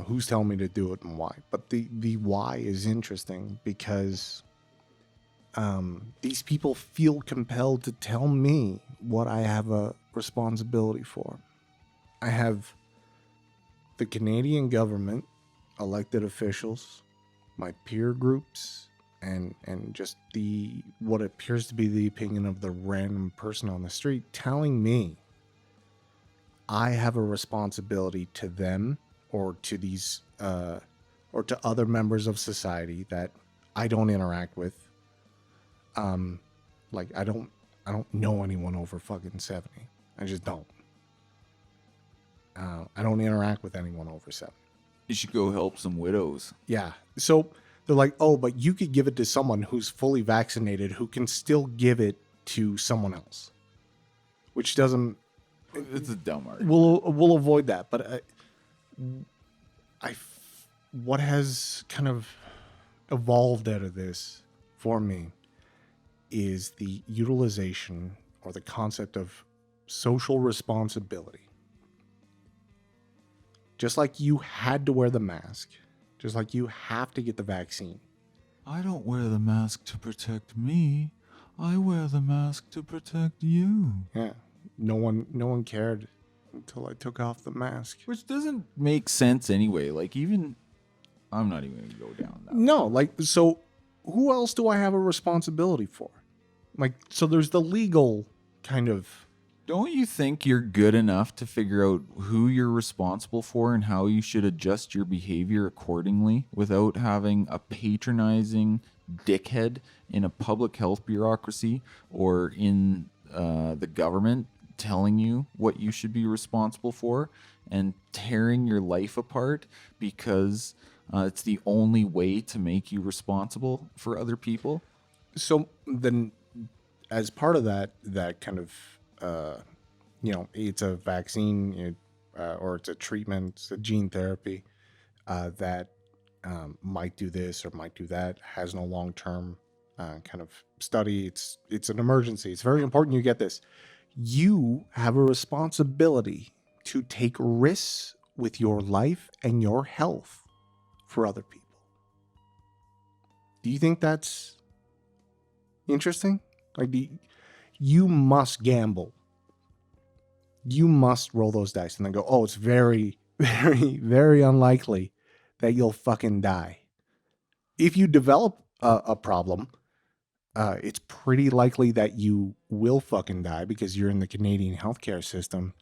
Who's telling me to do it and why? But the why is interesting because these people feel compelled to tell me what I have a responsibility for. I have the Canadian government, elected officials, my peer groups, and just what appears to be the opinion of the random person on the street telling me I have a responsibility to them or to these or to other members of society that I don't interact with. Like I don't know anyone over fucking 70. I just don't. I don't interact with anyone over 70. You should go help some widows. Yeah. So they're like, oh, but you could give it to someone who's fully vaccinated who can still give it to someone else, which doesn't. It's a dumb argument. We'll avoid that. But what has kind of evolved out of this for me is the utilization or the concept of social responsibility. Just like you had to wear the mask, just like you have to get the vaccine. I don't wear the mask to protect me. I wear the mask to protect you. Yeah. No one cared until I took off the mask. Which doesn't make sense anyway. Like even I'm not even gonna go down that. No, like so who else do I have a responsibility for? Like so there's the legal kind of. Don't you think you're good enough to figure out who you're responsible for and how you should adjust your behavior accordingly without having a patronizing dickhead in a public health bureaucracy or in the government telling you what you should be responsible for and tearing your life apart because it's the only way to make you responsible for other people? So then as part of that kind of it's a vaccine or it's a treatment, it's a gene therapy that might do this or might do that, has no long-term kind of study. It's an emergency. It's very important you get this. You have a responsibility to take risks with your life and your health for other people. Do you think that's interesting? Like, you must gamble. You must roll those dice and then go, oh, it's very, very, very unlikely that you'll fucking die. If you develop a problem, it's pretty likely that you will fucking die because you're in the Canadian healthcare system.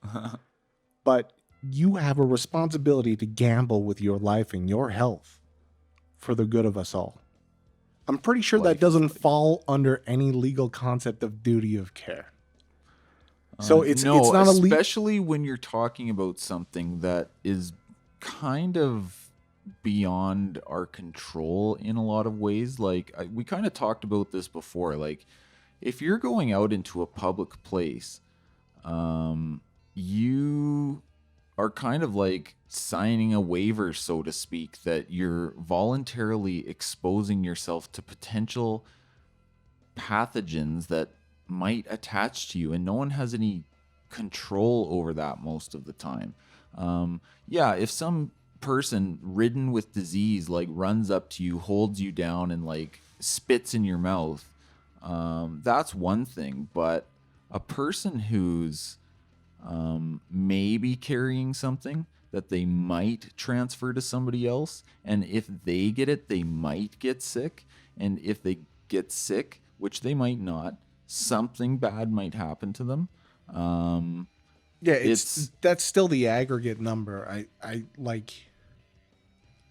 But you have a responsibility to gamble with your life and your health for the good of us all. I'm pretty sure that life is doesn't like. fall under any legal concept of duty of care. So it's No, not a especially when you're talking about something that is kind of beyond our control in a lot of ways. Like we kind of talked about this before. Like if you're going out into a public place, you are kind of like signing a waiver, so to speak, that you're voluntarily exposing yourself to potential pathogens that might attach to you, and no one has any control over that most of the time. Yeah, if some person ridden with disease like runs up to you, holds you down, and like spits in your mouth, that's one thing. But a person who's maybe carrying something that they might transfer to somebody else, and if they get it, they might get sick, and if they get sick, which they might not, something bad might happen to them. yeah, that's still the aggregate number. I like,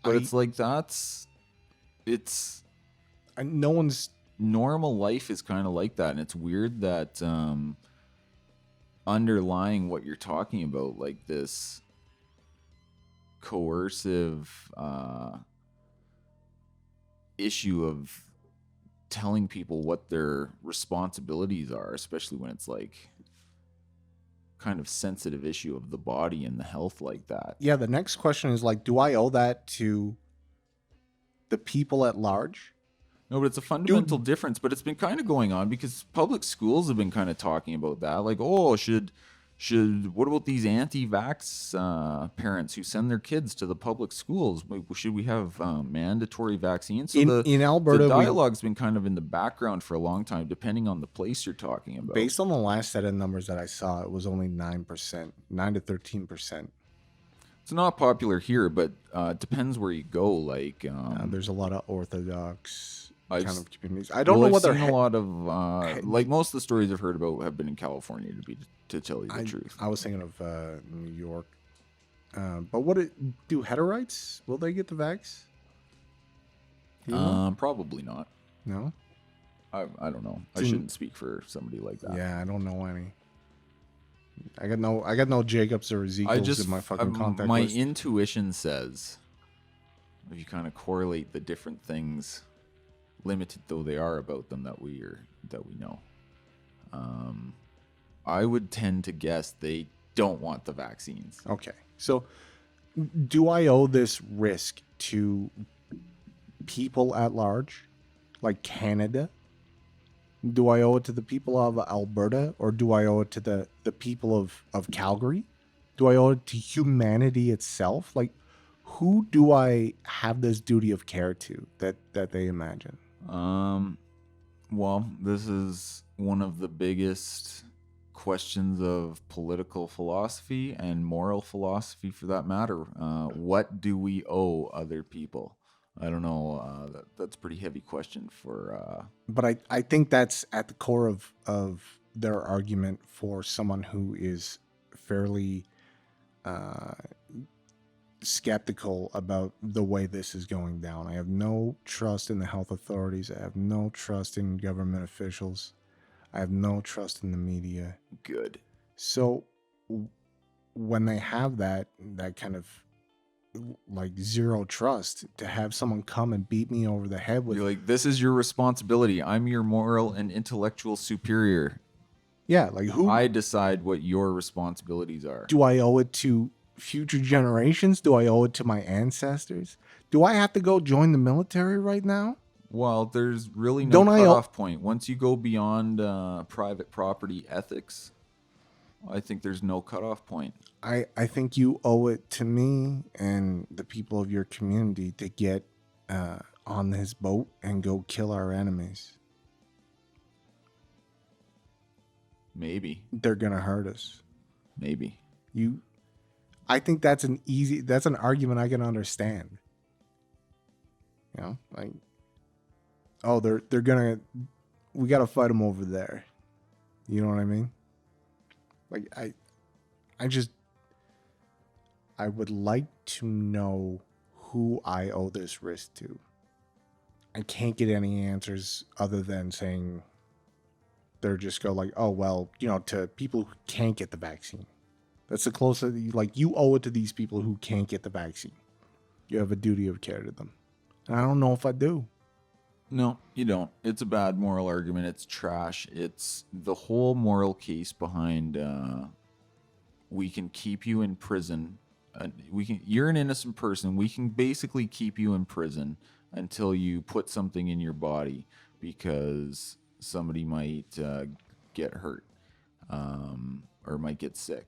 but I, it's like it's no one's normal life is kind of like that, and it's weird that underlying what you're talking about, like this coercive issue of telling people what their responsibilities are, especially when it's like kind of sensitive issue of the body and the health like that. Yeah, the next question is like, do I owe that to the people at large? No, but it's a fundamental difference. But it's been kind of going on because public schools have been kind of talking about that. Like, oh, what about these anti-vax parents who send their kids to the public schools? Should we have mandatory vaccines? So in Alberta, the dialogue's been kind of in the background for a long time, depending on the place you're talking about. Based on the last set of numbers that I saw, it was only 9%, 9 to 13%. It's not popular here, but depends where you go. Like, there's a lot of Orthodox kind of communities. I I've seen a lot of like most of the stories I've heard about have been in California. To tell you the truth, I was thinking of New York. But do heterites? Will they get the vax? Probably not. No, I don't know. I shouldn't speak for somebody like that. Yeah, I don't know any. I got no Jacobs or Ezekiels in my fucking contact my list. intuition says, if you kind of correlate the different things, limited though they are about them that we know, I would tend to guess they don't want the vaccines. Okay, so do I owe this risk to people at large, like Canada? Do I owe it to the people of Alberta, or do I owe it to the people of Calgary? Do I owe it to humanity itself? Like, who do I have this duty of care to that they imagine? Well, this is one of the biggest questions of political philosophy and moral philosophy, for that matter. What do we owe other people? I don't know. That's a pretty heavy question for. But I think that's at the core of their argument for someone who is fairly skeptical about the way this is going down. I have no trust in the health authorities. I have no trust in government officials. I have no trust in the media. Good. So when they have that kind of like zero trust, to have someone come and beat me over the head with, you're like, this is your responsibility. I'm your moral and intellectual superior. Yeah, like who? I decide what your responsibilities are. Do I owe it to future generations? Do I owe it to my ancestors? Do I have to go join the military right now? Well, there's really no cutoff point. Once you go beyond private property ethics, I think there's no cutoff point. I think you owe it to me and the people of your community to get on this boat and go kill our enemies. Maybe. They're going to hurt us. Maybe. I think that's an argument I can understand. You know, like, oh, we got to fight them over there. You know what I mean? Like, I would like to know who I owe this risk to. I can't get any answers other than saying they're just go like, oh, well, to people who can't get the vaccine. That's the closest, like, you owe it to these people who can't get the vaccine. You have a duty of care to them. And I don't know if I do. No, you don't. It's a bad moral argument. It's trash. It's the whole moral case behind we can keep you in prison. You're an innocent person. We can basically keep you in prison until you put something in your body because somebody might get hurt or might get sick.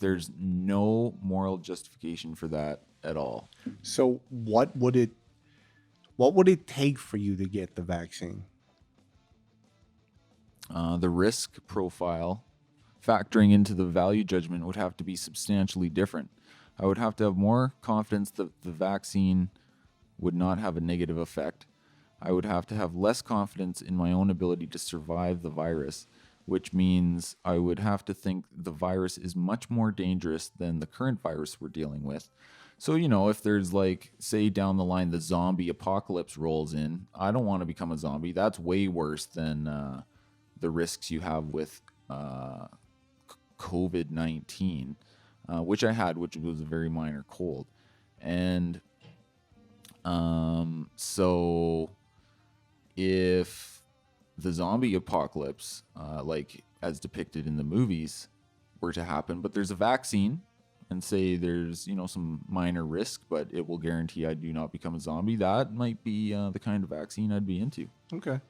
There's no moral justification for that at all. So what would it take for you to get the vaccine? The risk profile factoring into the value judgment would have to be substantially different. I would have to have more confidence that the vaccine would not have a negative effect. I would have to have less confidence in my own ability to survive the virus, which means I would have to think the virus is much more dangerous than the current virus we're dealing with. So, if there's like, say down the line, the zombie apocalypse rolls in, I don't want to become a zombie. That's way worse than the risks you have with COVID-19, which I had, which was a very minor cold. And so if the zombie apocalypse, like as depicted in the movies, were to happen, but there's a vaccine, and say there's some minor risk, but it will guarantee I do not become a zombie, that might be the kind of vaccine I'd be into. Okay.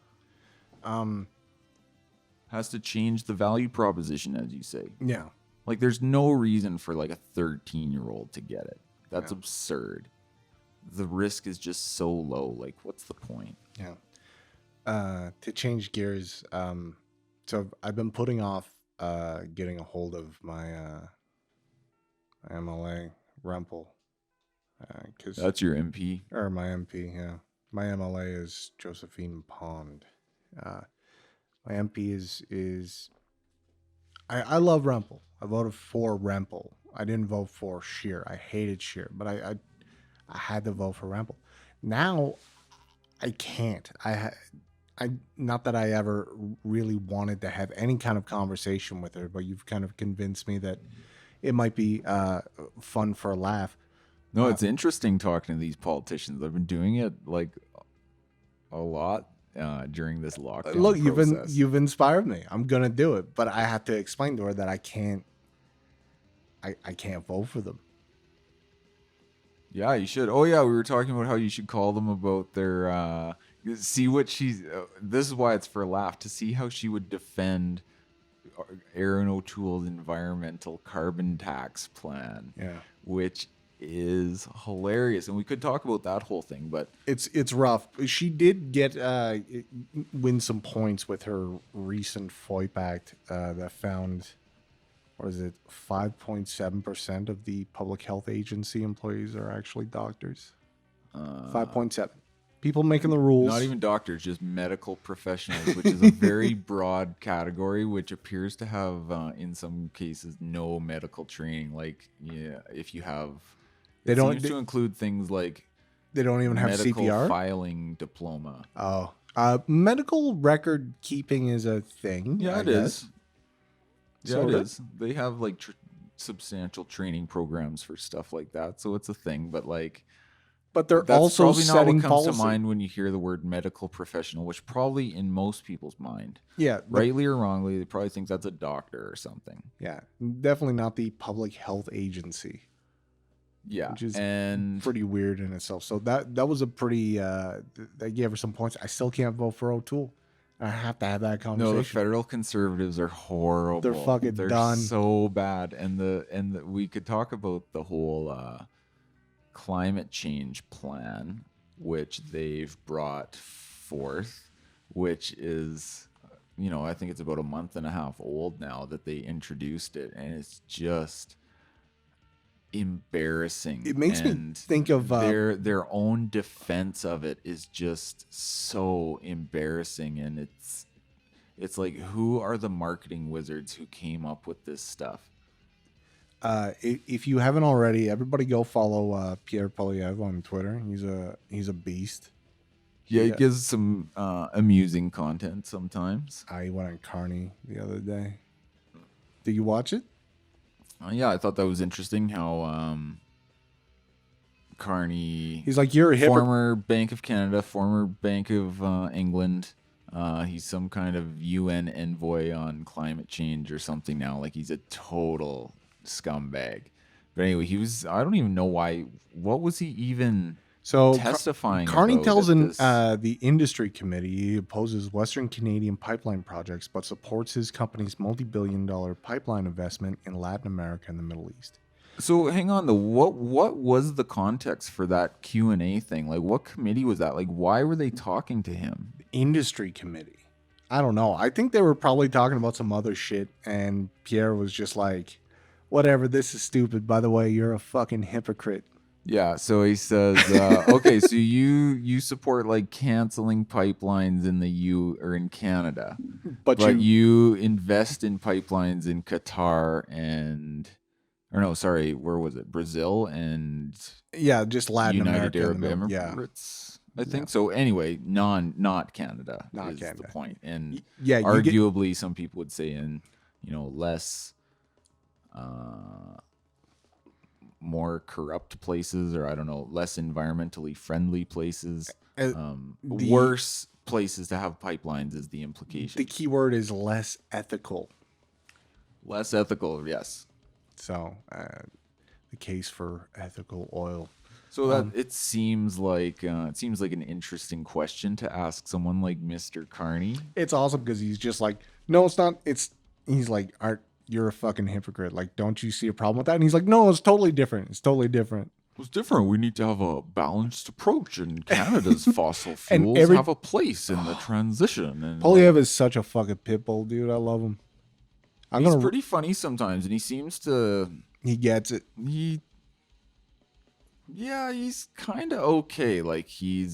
Has to change the value proposition, as you say. Yeah. Like there's no reason for like a 13-year-old to get it. That's absurd. The risk is just so low. Like, what's the point? Yeah. To change gears, so I've been putting off getting a hold of my MLA, Rempel. That's your MP? Or my MP, yeah. My MLA is Josephine Pond. My MP is I love Rempel. I voted for Rempel. I didn't vote for Scheer. I hated Scheer, but I had to vote for Rempel. Now I can't. I not that I ever really wanted to have any kind of conversation with her, but you've kind of convinced me that it might be fun for a laugh. No, it's interesting talking to these politicians. I've been doing it like a lot during this lockdown. Look, process. you've inspired me. I'm gonna do it, but I have to explain to her that I can't vote for them. Yeah, you should. Oh yeah, we were talking about how you should call them about their see what she's. This is why it's for a laugh, to see how she would defend Aaron O'Toole's environmental carbon tax plan. Yeah, which is hilarious, and we could talk about that whole thing, but it's rough. She did get win some points with her recent FOIP act that found, what is it, 5.7% of the public health agency employees are actually doctors. 5.7 people making the rules. Not even doctors, just medical professionals, which is a very broad category, which appears to have in some cases no medical training. Like, yeah, if you have, they don't seems to include things like they don't even have medical CPR filing diploma. Oh, medical record keeping is a thing. Yeah, it is. Yeah, it is. They have like substantial training programs for stuff like that, so it's a thing. But like, they're that's also probably not setting what comes policy. to mind when you hear the word medical professional, which probably in most people's mind, yeah, rightly or wrongly, they probably think that's a doctor or something. Yeah, definitely not the public health agency. Yeah, which is and pretty weird in itself. So that was a pretty they gave her some points. I still can't vote for O'Toole. I have to have that conversation. No, the federal conservatives are horrible. They're fucking They're done. so bad. And we could talk about the whole climate change plan, which they've brought forth, which is, I think it's about a month and a half old now that they introduced it, and it's just embarrassing. It makes me think of their own defense of it is just so embarrassing, and it's like, who are the marketing wizards who came up with this stuff? If you haven't already, everybody go follow Pierre Poilievre on Twitter. He's a beast. Yeah, it gives some amusing content sometimes. I went on Carney the other day. Did you watch it? Yeah, I thought that was interesting how Carney... He's like, you're a hypocrite. Former Bank of Canada, former Bank of England. He's some kind of UN envoy on climate change or something now. Like, he's a total scumbag. But anyway, he was... I don't even know why... What was he even... So testifying Carney about tells at the industry committee he opposes Western Canadian pipeline projects, but supports his company's multi-billion-dollar pipeline investment in Latin America and the Middle East. So hang on, though. What was the context for that Q&A thing? Like, what committee was that? Like, why were they talking to him? Industry committee. I don't know. I think they were probably talking about some other shit, and Pierre was just like, whatever, this is stupid. By the way, you're a fucking hypocrite. Yeah, so he says, okay, so you support like canceling pipelines in in Canada, but you invest in pipelines in Qatar where was it? Brazil and just Latin United America, Arab Emirates, I think. So anyway, not Canada is Canada. The point, and arguably some people would say in less. More corrupt places, or I don't know, less environmentally friendly places, worse places to have pipelines is the implication. The key word is less ethical. Less ethical, yes. So the case for ethical oil. So that it seems like an interesting question to ask someone like Mr. Carney. It's awesome because he's just like, no, it's not. He's like, you're a fucking hypocrite. Like, don't you see a problem with that? And he's like, no, it's totally different. It's totally different. It's different. We need to have a balanced approach, and Canada's fossil fuels have a place in the transition. And Polyev is such a fucking pitbull, dude. I love him. He's pretty funny sometimes, and he seems to... He gets it. He's kind of okay. Like, he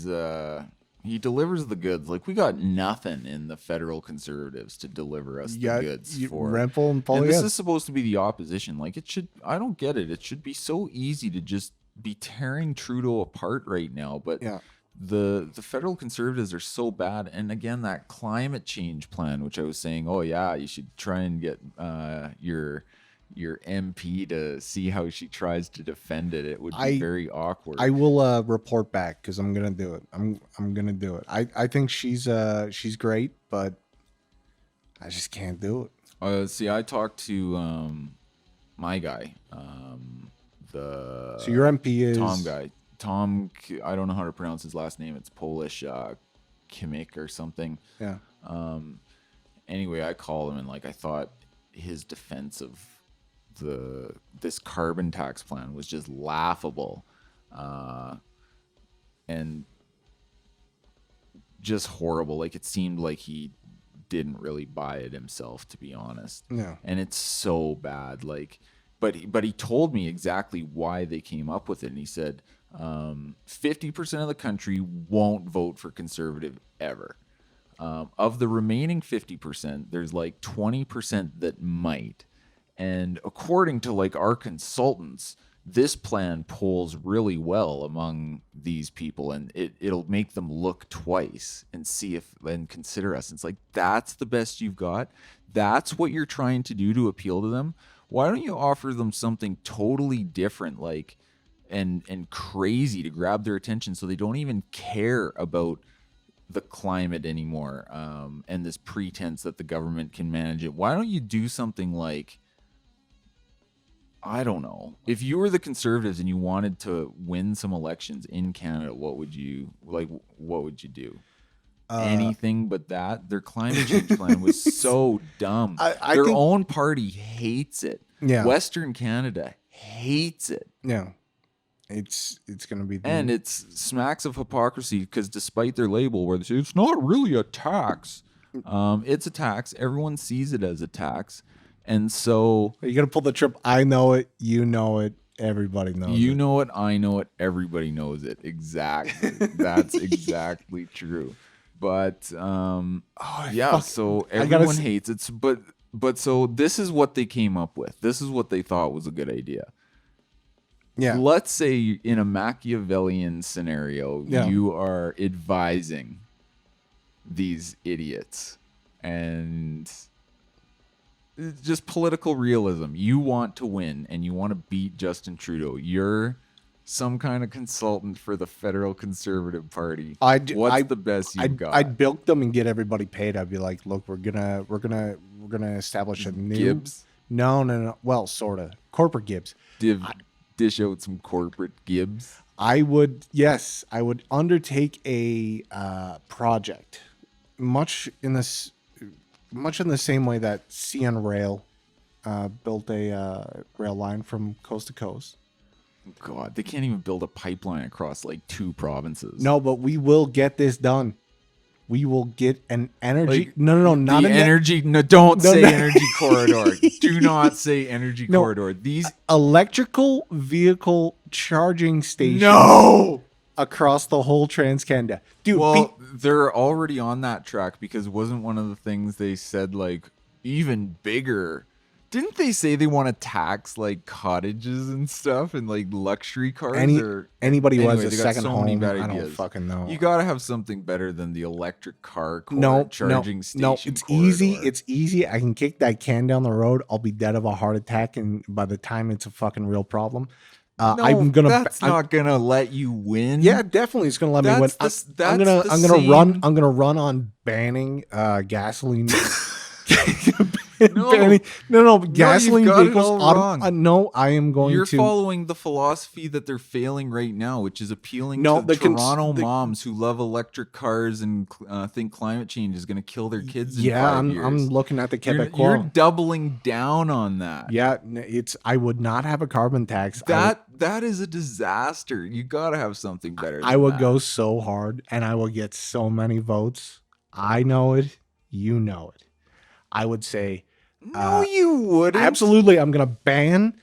delivers the goods. Like, we got nothing in the federal conservatives to deliver us the goods for. Rempel and Polyev. And this is supposed to be the opposition. Like, it should... I don't get it. It should be so easy to just be tearing Trudeau apart right now. But the federal conservatives are so bad. And again, that climate change plan, which I was saying, oh, yeah, you should try and get your MP to see how she tries to defend it. It would be very awkward. I will report back because I'm gonna do it. I'm gonna do it. I think she's great, but I just can't do it. See, I talked to my guy, so your MP is Tom guy. Tom, I don't know how to pronounce his last name. It's Polish, Kimmich or something. Yeah. Anyway, I called him and I thought his defense of this carbon tax plan was just laughable, and just horrible. Like, it seemed like he didn't really buy it himself, to be honest. Yeah. And it's so bad. Like, but he told me exactly why they came up with it, and he said 50% of the country won't vote for conservative ever. Of the remaining 50%, there's 20% that might. And according to our consultants, this plan polls really well among these people, and it'll make them look twice and see and consider us. It's that's the best you've got. That's what you're trying to do to appeal to them. Why don't you offer them something totally different, and crazy to grab their attention, so they don't even care about the climate anymore, and this pretense that the government can manage it? Why don't you do something I don't know. If you were the Conservatives and you wanted to win some elections in Canada, what would you do? Anything but that. Their climate change plan was so dumb. Their own party hates it. Yeah. Western Canada hates it. Yeah. It's going to be... And it's smacks of hypocrisy, because despite their label where they say it's not really a tax, it's a tax. Everyone sees it as a tax. And so you got to pull the trip. I know it. You know it. Everybody knows it. You know it. I know it. Everybody knows it. Exactly. That's exactly true. But so everyone hates it. But so this is what they came up with. This is what they thought was a good idea. Yeah. Let's say in a Machiavellian scenario, Yeah. you are advising these idiots and it's just political realism. You want to win and you want to beat Justin Trudeau. You're some kind of consultant for the federal Conservative Party. What's the best you've got? I'd bilk them and get everybody paid. I'd be like, look, we're gonna establish a new Gibbs? No. Well, sort of corporate Gibbs. Dish out some corporate Gibbs. I would undertake a project, much in the same way that CN Rail built a rail line from coast to coast. God, they can't even build a pipeline across like 2 provinces. No, but we will get this done. We will get an energy. Like, not the an energy. No, don't say energy corridor. Do not say energy corridor. These electrical vehicle charging stations. No. Across the whole TransCanada, dude. Well, they're already on that track because wasn't one of the things they said like even bigger. Didn't they say they want to tax like cottages and stuff and like luxury cars? Anybody who has a they got second home, I don't fucking know. You gotta have something better than the electric car charging station. No, it's corridor. easy. It's easy. I can kick that can down the road. I'll be dead of a heart attack, and by the time it's a fucking real problem, I'm not gonna let you win. Yeah, definitely, it's gonna let me win. I'm gonna run on banning gasoline. Gasoline vehicles. No, I am going to. You're following the philosophy that they're failing right now, which is appealing to Toronto moms who love electric cars and think climate change is going to kill their kids. In 5 years. I'm looking at the Quebecois. You're doubling down on that. Yeah, I would not have a carbon tax. That is a disaster. You got to have something better. I would go so hard, and I will get so many votes. I know it. You know it. I would say. No, you wouldn't. Absolutely. I'm going to ban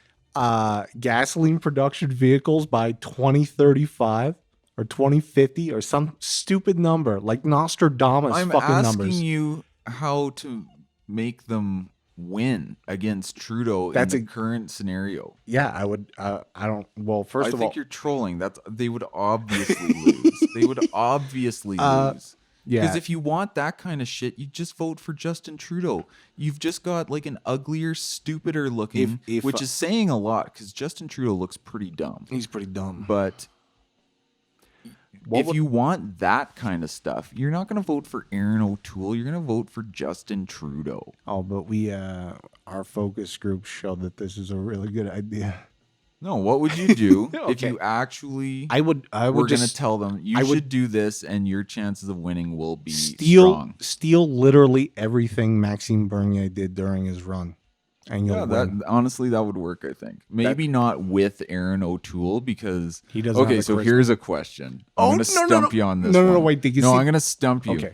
gasoline production vehicles by 2035 or 2050 or some stupid number like Nostradamus fucking numbers. I'm asking you how to make them win against Trudeau in the current scenario. Yeah, I would. I don't. Well, first of all, I think you're trolling. They would obviously lose. They would obviously lose. Yeah. Because if you want that kind of shit, you just vote for Justin Trudeau. You've just got like an uglier, stupider looking, which is saying a lot because Justin Trudeau looks pretty dumb. He's pretty dumb. But if you want that kind of stuff, you're not going to vote for Aaron O'Toole. You're going to vote for Justin Trudeau. Oh, but our focus group showed that this is a really good idea. No, what would you do if you actually I would we're going to tell them you should do this and your chances of winning will be strong. Steal literally everything Maxime Bernier did during his run. And you'll win. Honestly, that would work, I think. Maybe not with Aaron O'Toole because he doesn't. Okay, so here's a question. I'm going to stump you on this. No, wait. I'm going to stump you. Okay.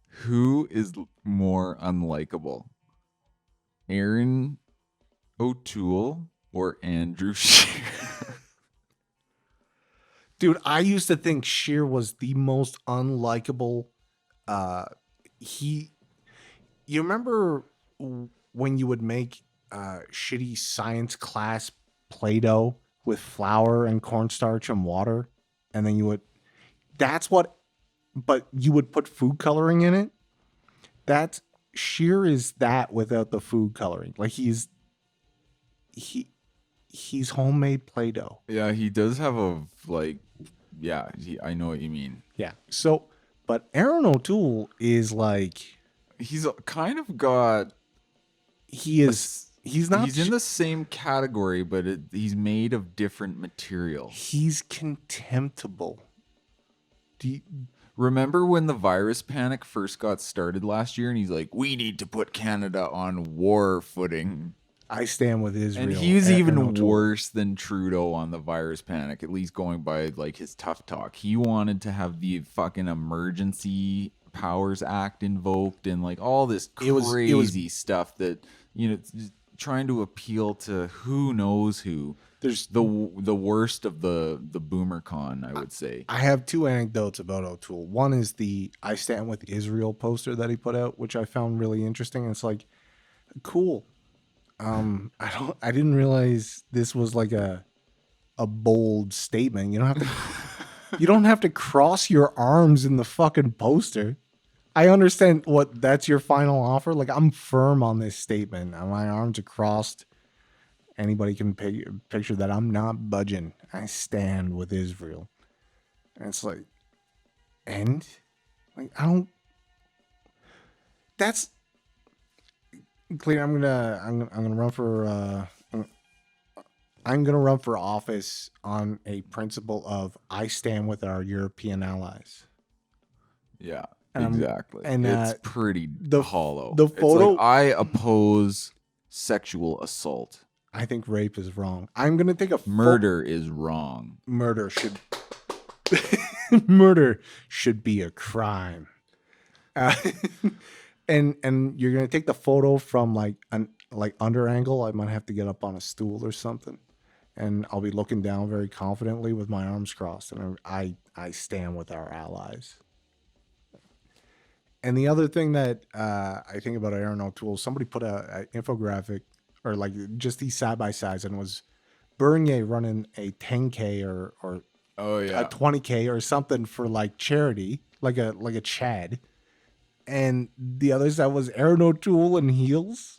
Who is more unlikable? Aaron O'Toole or Andrew Scheer? Dude, I used to think Scheer was the most unlikable. You remember when you would make shitty science class Play-Doh with flour and cornstarch and water, and then but you would put food coloring in it? Scheer is that without the food coloring. Like he's homemade Play-Doh. Yeah, he does have I know what you mean. Yeah. So, but Aaron O'Toole is like he's kind of got he's in the same category, but he's made of different material. He's contemptible. Remember when the virus panic first got started last year and he's like, we need to put Canada on war footing. I stand with Israel. And he was even worse than Trudeau on the virus panic, at least going by like his tough talk. He wanted to have the fucking Emergency Powers Act invoked and like all this crazy stuff that, trying to appeal to who knows who. There's the worst of the boomer con, I would say. I have two anecdotes about O'Toole. One is the I Stand With Israel poster that he put out, which I found really interesting. It's like, cool. I didn't realize this was like a bold statement. You don't have to cross your arms in the fucking poster. I understand what that's your final offer. Like, I'm firm on this statement. My arms are crossed. Anybody can picture that I'm not budging. I stand with Israel. And it's like, and like I don't. That's clear. I'm gonna run for. I'm gonna run for office on a principle of I stand with our European allies. Yeah, And exactly. and It's pretty hollow. The photo. It's like, I oppose sexual assault. I think rape is wrong. I'm gonna take a Murder is wrong. Murder should murder should be a crime. Uh, and you're gonna take the photo from like under angle. I might have to get up on a stool or something, and I'll be looking down very confidently with my arms crossed, and I stand with our allies. And the other thing that I think about Aaron O'Toole, somebody put a infographic or like just these side by sides, and was Bernier running a 10K or Oh yeah, a 20K or something for like charity, like a Chad, and the other side was Aaron O'Toole in heels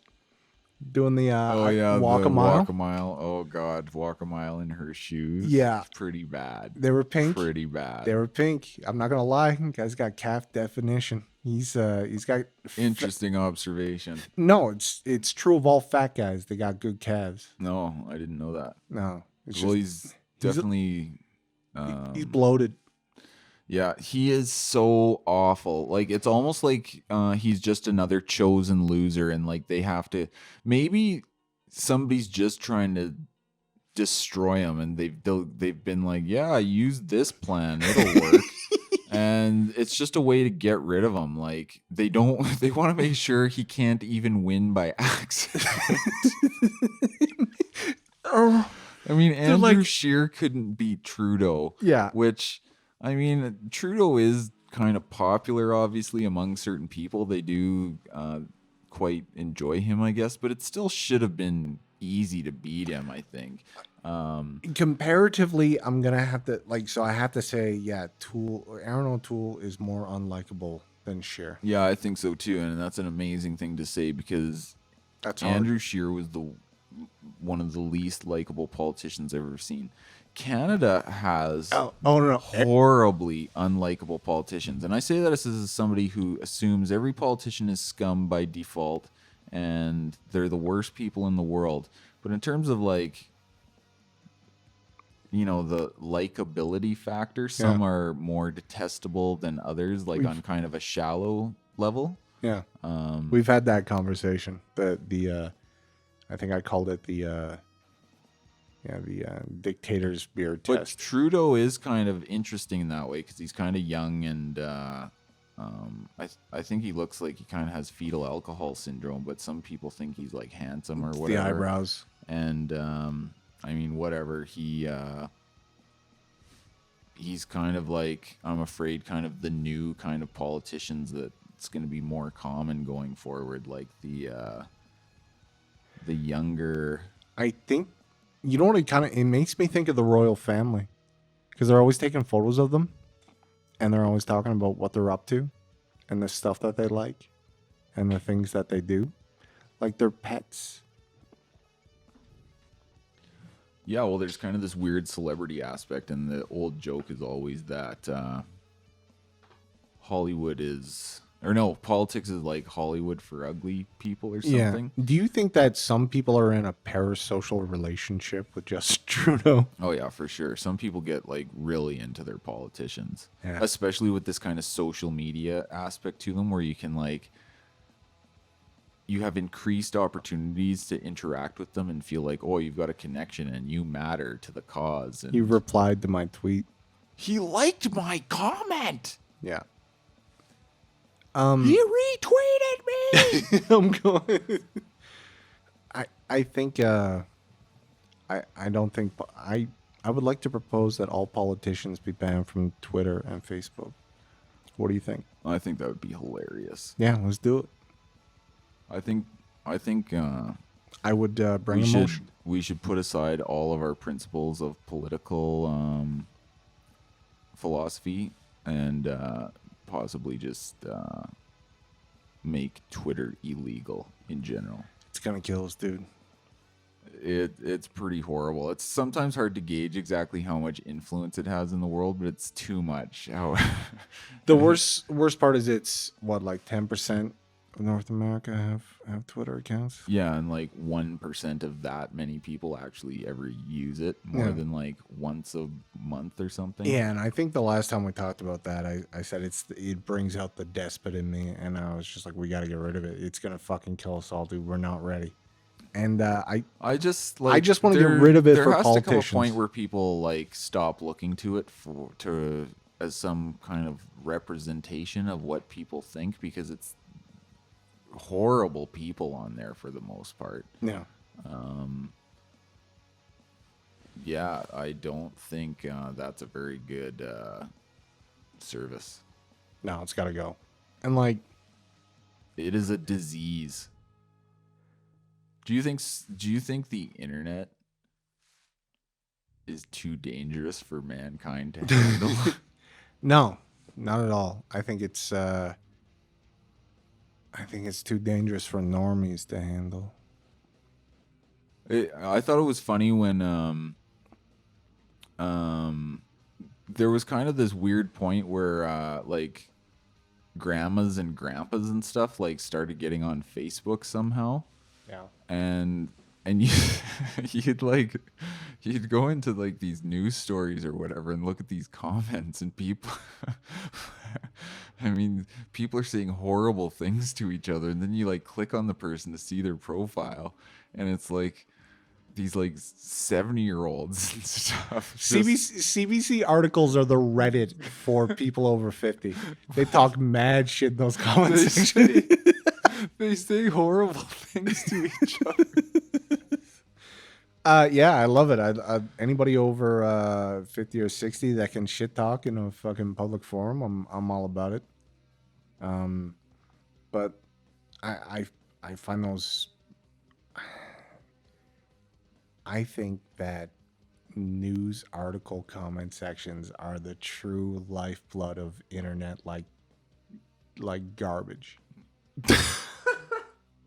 doing the walk a mile. Walk a mile. Oh god, walk a mile in her shoes. Yeah, pretty bad. They were pink. Pretty bad. They were pink. I'm not gonna lie, guy's got calf definition. He's got interesting observation. No, it's true of all fat guys. They got good calves. No, I didn't know that. No, well, he's definitely he's bloated. Yeah, he is so awful. Like, it's almost like he's just another chosen loser, and like they have to, maybe somebody's just trying to destroy him, and they've been like, yeah, use this plan, it'll work. And it's just a way to get rid of him. Like, they want to make sure he can't even win by accident. I mean, Andrew Scheer couldn't beat Trudeau. Yeah. Which, I mean, Trudeau is kind of popular, obviously, among certain people. They do quite enjoy him, I guess, but it still should have been easy to beat him, I think. Comparatively, I'm gonna have to I have to say, yeah, Aaron O'Toole is more unlikable than Scheer. Yeah, I think so too, and that's an amazing thing to say, because Andrew Scheer was one of the least likable politicians I've ever seen. Canada has horribly unlikable politicians, and I say that as somebody who assumes every politician is scum by default and they're the worst people in the world. But in terms of like, you know, the likability factor, some are more detestable than others, like on kind of a shallow level. Yeah. We've had that conversation. I think I called it the dictator's beard test. But Trudeau is kind of interesting in that way, because he's kind of young, and I think he looks like he kind of has fetal alcohol syndrome, but some people think he's like handsome or whatever. The eyebrows. And I mean, whatever. He's kind of like, I'm afraid, kind of the new kind of politicians that's going to be more common going forward, like the younger. I think, you know what, it makes me think of the royal family, because they're always taking photos of them, and they're always talking about what they're up to and the stuff that they like and the things that they do, like their pets. Yeah, well, there's kind of this weird celebrity aspect, and the old joke is always that politics is like Hollywood for ugly people or something. Yeah. Do you think that some people are in a parasocial relationship with Justin Trudeau? Oh yeah, for sure. Some people get like really into their politicians, yeah. Especially with this kind of social media aspect to them, where you can you have increased opportunities to interact with them and feel like, oh, you've got a connection and you matter to the cause. And you replied to my tweet. He liked my comment. Yeah. He retweeted me. I'm going. I think I don't think I would like to propose that all politicians be banned from Twitter and Facebook. What do you think? I think that would be hilarious. Yeah, let's do it. I think I would bring emotion. We should put aside all of our principles of political philosophy and possibly just make Twitter illegal in general. It's gonna kill us, dude. It's pretty horrible. It's sometimes hard to gauge exactly how much influence it has in the world, but it's too much. The worst part is it's what, like 10% of North America have Twitter accounts. Yeah, and like 1% of that many people actually ever use it, more than like once a month or something. Yeah, and I think the last time we talked about that, I said it brings out the despot in me, and I was just like, we got to get rid of it. It's gonna fucking kill us all, dude. We're not ready. And I just want to get rid of it for politicians. There has to come a point where people like stop looking to it as some kind of representation of what people think, because it's horrible people on there for the most part. Yeah. Yeah, I don't think that's a very good service. No, it's got to go. And like, it is a disease. Do you think the internet is too dangerous for mankind to handle? No, not at all. I think it's too dangerous for normies to handle. I thought it was funny when there was kind of this weird point where like grandmas and grandpas and stuff like started getting on Facebook somehow. Yeah. And you'd go into like these news stories or whatever and look at these comments, and people I mean, people are saying horrible things to each other, and then you like click on the person to see their profile, and it's like these like 70-year-olds and stuff. CBC articles are the Reddit for people over 50. They talk mad shit in those comment sections. They say horrible things to each other. Yeah, I love it. Anybody over 50 or 60 that can shit talk in a fucking public forum, I'm all about it. But I find those. I think that news article comment sections are the true lifeblood of internet, like garbage.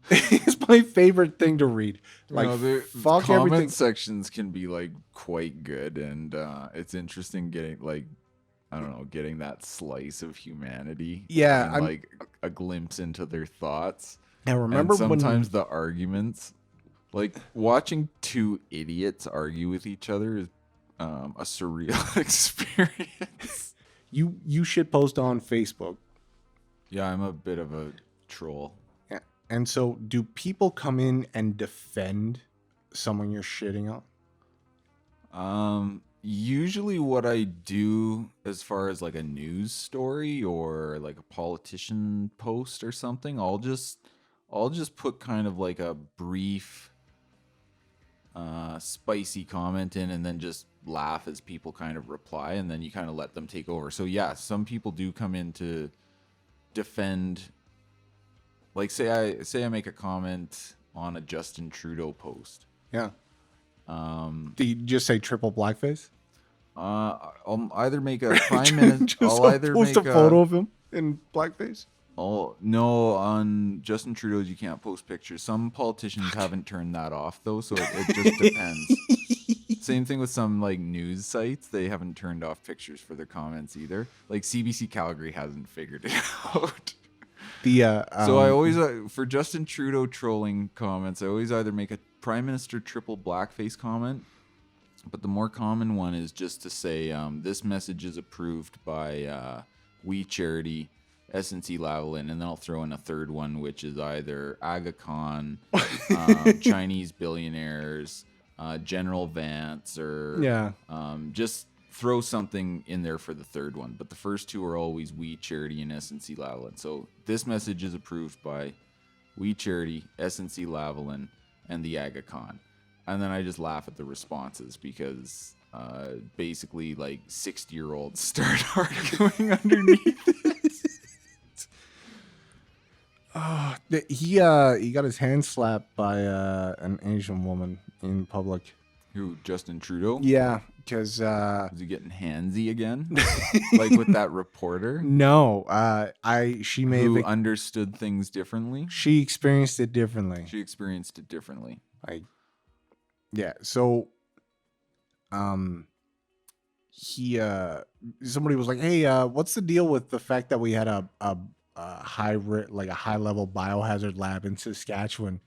It's my favorite thing to read. Like, fuck comment everything. Sections can be like quite good, and it's interesting getting like, I don't know, getting that slice of humanity. Yeah, and like a glimpse into their thoughts. And remember, and sometimes the arguments, like watching two idiots argue with each other, is a surreal experience. You should post on Facebook. Yeah, I'm a bit of a troll. Yeah. And so, do people come in and defend someone you're shitting on? Usually what I do, as far as like a news story or like a politician post or something, I'll just put kind of like a brief spicy comment in, and then just laugh as people kind of reply, and then you kind of let them take over. So yeah, some people do come in to defend. Like say I make a comment on a Justin Trudeau post. Yeah. Do you just say triple blackface? I'll either make a prime minister. I'll either post make a photo of him in blackface. Oh no! On Justin Trudeau's, you can't post pictures. Some politicians haven't turned that off though, so it just depends. Same thing with some like news sites; they haven't turned off pictures for their comments either. Like CBC Calgary hasn't figured it out. So I always, for Justin Trudeau trolling comments, I always either make a Prime Minister triple blackface comment, but the more common one is just to say, this message is approved by We Charity, SNC Lavalin, and then I'll throw in a third one, which is either Aga Khan, Chinese billionaires, General Vance, or just throw something in there for the third one. But the first two are always We Charity and SNC Lavalin. So this message is approved by We Charity, SNC Lavalin, and the Aga Khan. And then I just laugh at the responses, because basically like 60-year-olds start arguing underneath it. He got his hand slapped by an Asian woman in public. Who, Justin Trudeau? Yeah, because Is he getting handsy again? Like with that reporter no, she may who have understood things differently? she experienced it differently. She experienced it differently. Yeah. So, he somebody was like, "Hey, what's the deal with the fact that we had a high level biohazard lab in Saskatchewan,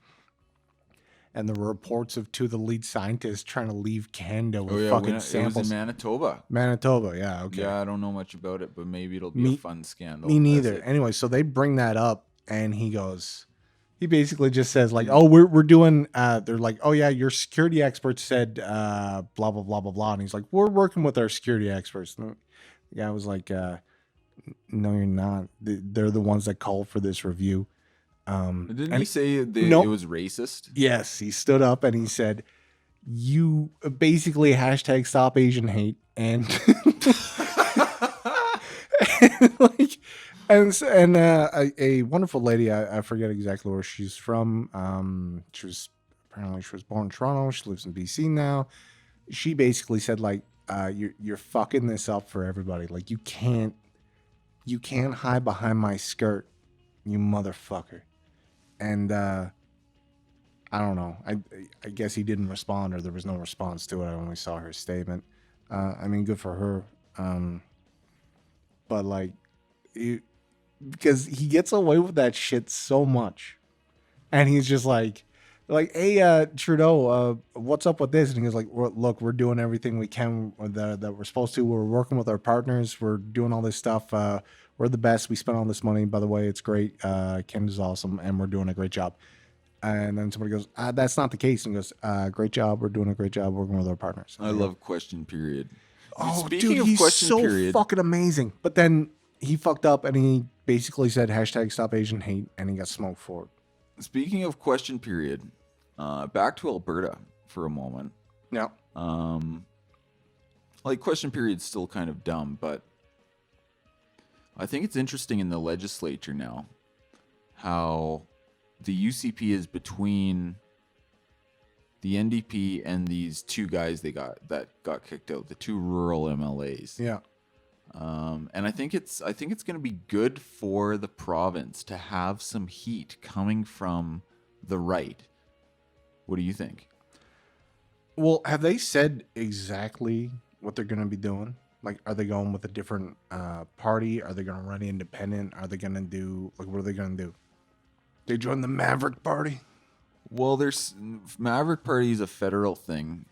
and the reports of two of the lead scientists trying to leave Canada with fucking it samples." was in Manitoba. Manitoba, yeah, okay. Yeah, I don't know much about it, but maybe it'll be a fun scandal. Me neither. Anyway, so they bring that up, and he basically just says like, "Oh, we're doing." They're like, "Oh yeah, your security experts said blah blah blah blah blah," and he's like, "We're working with our security experts." And the guy was like, "No, you're not. They're the ones that called for this review." Didn't he say it was racist? Yes, he stood up and he said, "You basically hashtag stop Asian hate," and like, and a wonderful lady, I forget exactly where she's from. She was born in Toronto. She lives in BC now. She basically said like, you're fucking this up for everybody. Like you can't hide behind my skirt, you motherfucker. And I don't know. I guess he didn't respond, or there was no response to it. I only saw her statement. I mean, good for her. But like, because he gets away with that shit so much, and he's just like, "Hey, Trudeau, what's up with this?" And he goes like, "Look, we're doing everything we can that we're supposed to. We're working with our partners. We're doing all this stuff. We're the best. We spent all this money. By the way, it's great. Canada's awesome, and we're doing a great job." And then somebody goes, "That's not the case." And he goes, "Great job. We're doing a great job working with our partners." I love question period. Oh, Speaking dude, of he's question so period, fucking amazing. But then he fucked up, and he basically said hashtag stop Asian hate, and he got smoked for it. Speaking of question period, back to Alberta for a moment. Yeah. Like question period's still kind of dumb, but I think it's interesting in the legislature now how the UCP is between the NDP and these two guys that got kicked out, the two rural MLAs. Yeah. And I think it's going to be good for the province to have some heat coming from the right. What do you think? Well, have they said exactly what they're going to be doing? Like, are they going with a different party? Are they going to run independent? Are they going to do, like, what are they going to do? They join the Maverick Party? Well, there's Maverick Party is a federal thing.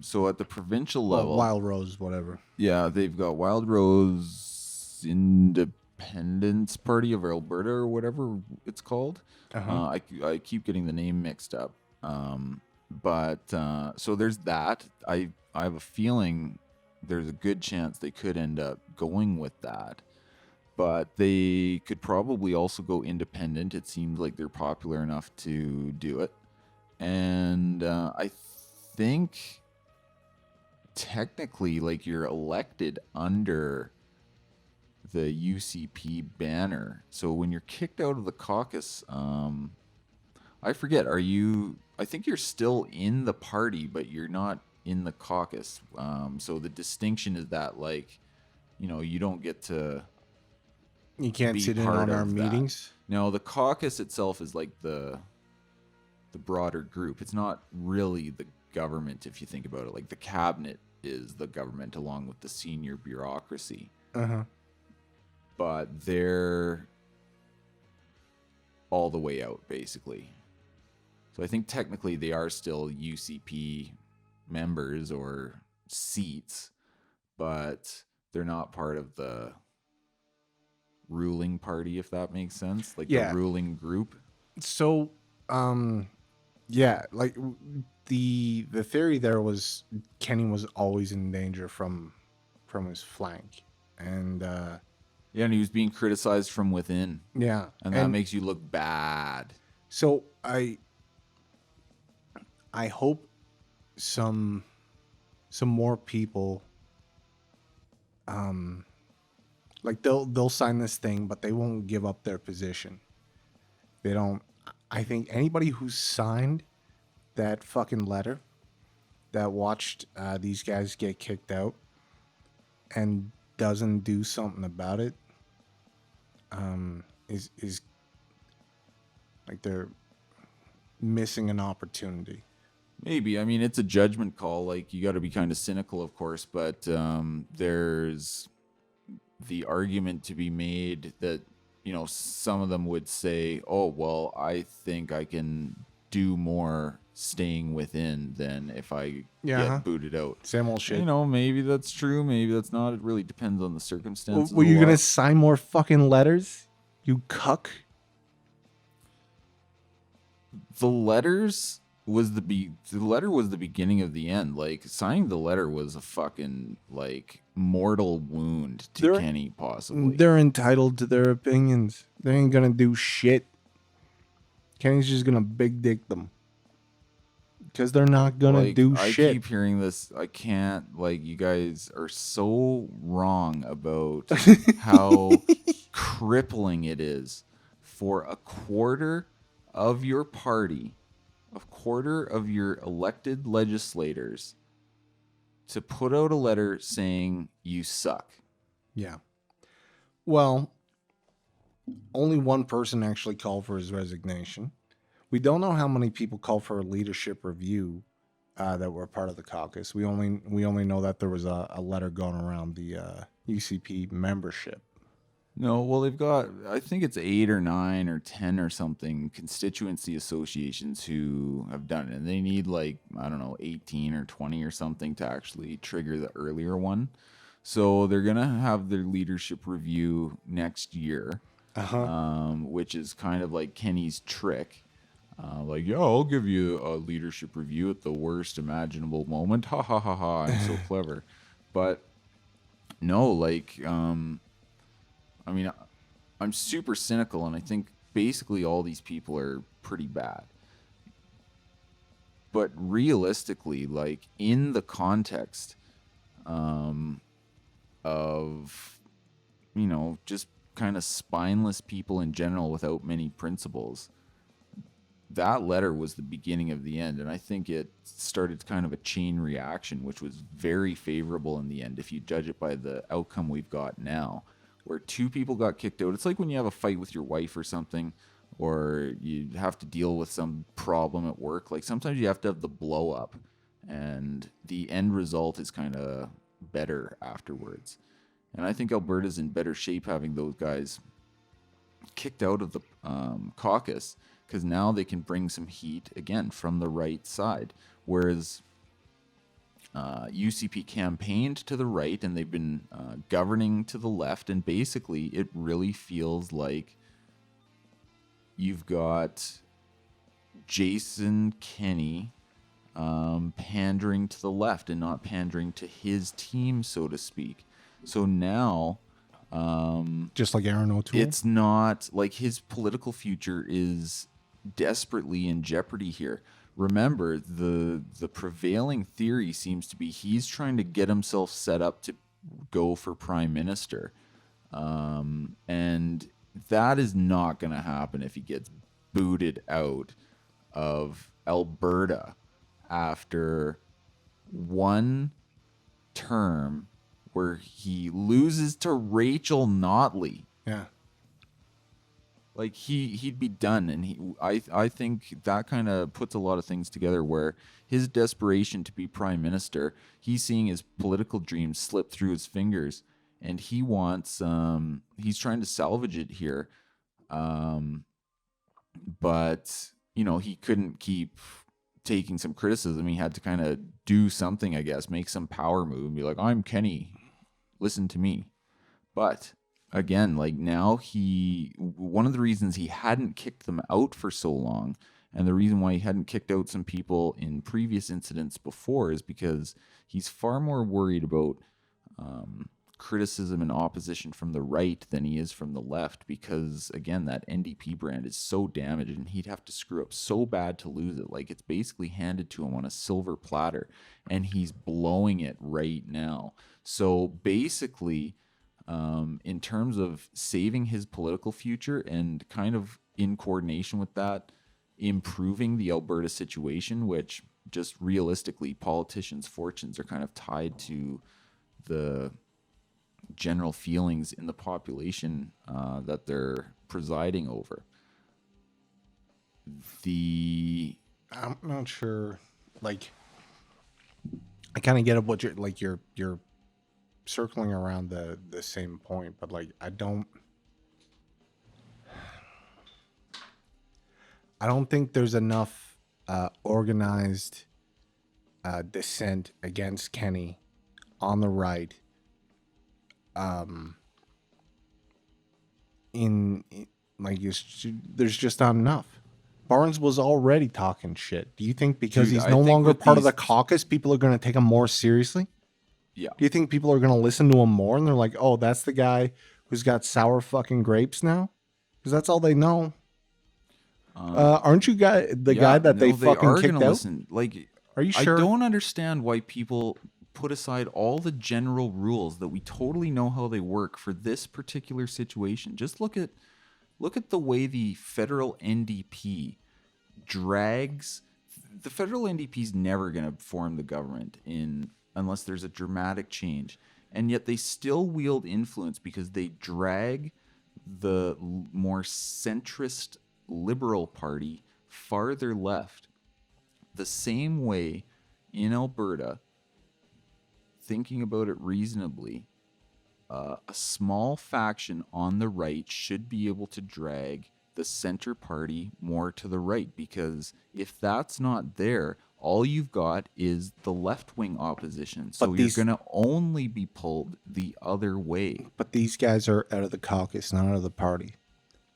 So at the provincial level, Wild Rose, whatever. Yeah, they've got Wild Rose Independence Party of Alberta or whatever it's called. Uh-huh. I keep getting the name mixed up. But so there's that. I have a feeling there's a good chance they could end up going with that. But they could probably also go independent. It seems like they're popular enough to do it. And I think technically, like, you're elected under the UCP banner. So when you're kicked out of the caucus, I forget, I think you're still in the party, but you're not in the caucus. So the distinction is that, like, you don't get to... You can't sit in on our meetings? No, the caucus itself is like the broader group. It's not really the government, if you think about it. Like, the cabinet is the government along with the senior bureaucracy. Uh-huh. But they're all the way out, basically. So I think technically they are still UCP members or seats, but they're not part of the ruling party, if that makes sense. Like, the ruling group. So, yeah, like the theory there was Kenney was always in danger from his flank, and yeah, and he was being criticized from within. Yeah, and that makes you look bad. So I hope some more people, like they'll sign this thing, but they won't give up their position. They don't. I think anybody who signed that fucking letter that watched these guys get kicked out and doesn't do something about it is like they're missing an opportunity. Maybe. I mean, it's a judgment call. Like, you got to be kind of cynical, of course, but there's the argument to be made that, some of them would say, oh, well, I think I can do more staying within than if I get booted out. Same old shit. Maybe that's true. Maybe that's not. It really depends on the circumstances. Were you going to sign more fucking letters? You cuck. The letters was the letter was the beginning of the end. Like, signing the letter was a fucking mortal wound to Kenney, possibly. They're entitled to their opinions. They ain't gonna do shit. Kenney's just gonna big dick them because they're not gonna do shit. I keep hearing this. I can't. You guys are so wrong about how crippling it is for a quarter of your party, a quarter of your elected legislators, to put out a letter saying you suck. Yeah. Well, only one person actually called for his resignation. We don't know how many people called for a leadership review that were part of the caucus. We only know that there was a letter going around the UCP membership. No, well, they've got, I think it's 8 or 9 or 10 or something constituency associations who have done it. And they need 18 or 20 or something to actually trigger the earlier one. So they're going to have their leadership review next year, which is kind of like Kenney's trick. I'll give you a leadership review at the worst imaginable moment. Ha ha ha ha, I'm so clever. But no, I mean, I'm super cynical, and I think basically all these people are pretty bad. But realistically, in the context of, just kind of spineless people in general without many principles, that letter was the beginning of the end. And I think it started kind of a chain reaction, which was very favorable in the end, if you judge it by the outcome we've got now, where 2 people got kicked out. It's like when you have a fight with your wife or something, or you have to deal with some problem at work. Sometimes you have to have the blow up, and the end result is kind of better afterwards. And I think Alberta's in better shape having those guys kicked out of the caucus, because now they can bring some heat again from the right side. Whereas UCP campaigned to the right, and they've been governing to the left, and basically it really feels like you've got Jason Kenney pandering to the left and not pandering to his team, so to speak. So now, just like Aaron O'Toole, it's not like his political future is desperately in jeopardy here. Remember, the prevailing theory seems to be he's trying to get himself set up to go for prime minister. And that is not going to happen if he gets booted out of Alberta after one term where he loses to Rachel Notley. Yeah. He'd be done, and I think that kind of puts a lot of things together, where his desperation to be prime minister, he's seeing his political dreams slip through his fingers, and he wants he's trying to salvage it here, but he couldn't keep taking some criticism. He had to kind of do something, I guess, make some power move and be like, I'm Kenney, listen to me. But again, now one of the reasons he hadn't kicked them out for so long, and the reason why he hadn't kicked out some people in previous incidents before, is because he's far more worried about criticism and opposition from the right than he is from the left, because again, that NDP brand is so damaged, and he'd have to screw up so bad to lose it. It's basically handed to him on a silver platter, and he's blowing it right now. So basically, in terms of saving his political future and kind of in coordination with that, improving the Alberta situation, which just realistically, politicians' fortunes are kind of tied to the general feelings in the population that they're presiding over. I'm not sure. Like, I kind of get what you're circling around the same point, but like I don't think there's enough organized dissent against Kenney on the right. There's just not enough. Barnes was already talking shit. Do you think because he's no longer part of the caucus, people are going to take him more seriously? Yeah. Do you think people are going to listen to him more and they're like, oh, that's the guy who's got sour fucking grapes now? Because that's all they know. Aren't you guy that they fucking kicked out? Listen. Like, are you sure? I don't understand why people put aside all the general rules that we totally know how they work for this particular situation. Just look at the way the federal NDP drags. The federal NDP is never going to form the government unless there's a dramatic change, and yet they still wield influence because they drag the more centrist Liberal Party farther left. The same way in Alberta, thinking about it reasonably, a small faction on the right should be able to drag the center party more to the right, because if that's not there, all you've got is the left-wing opposition. So you're going to only be pulled the other way. But these guys are out of the caucus, not out of the party.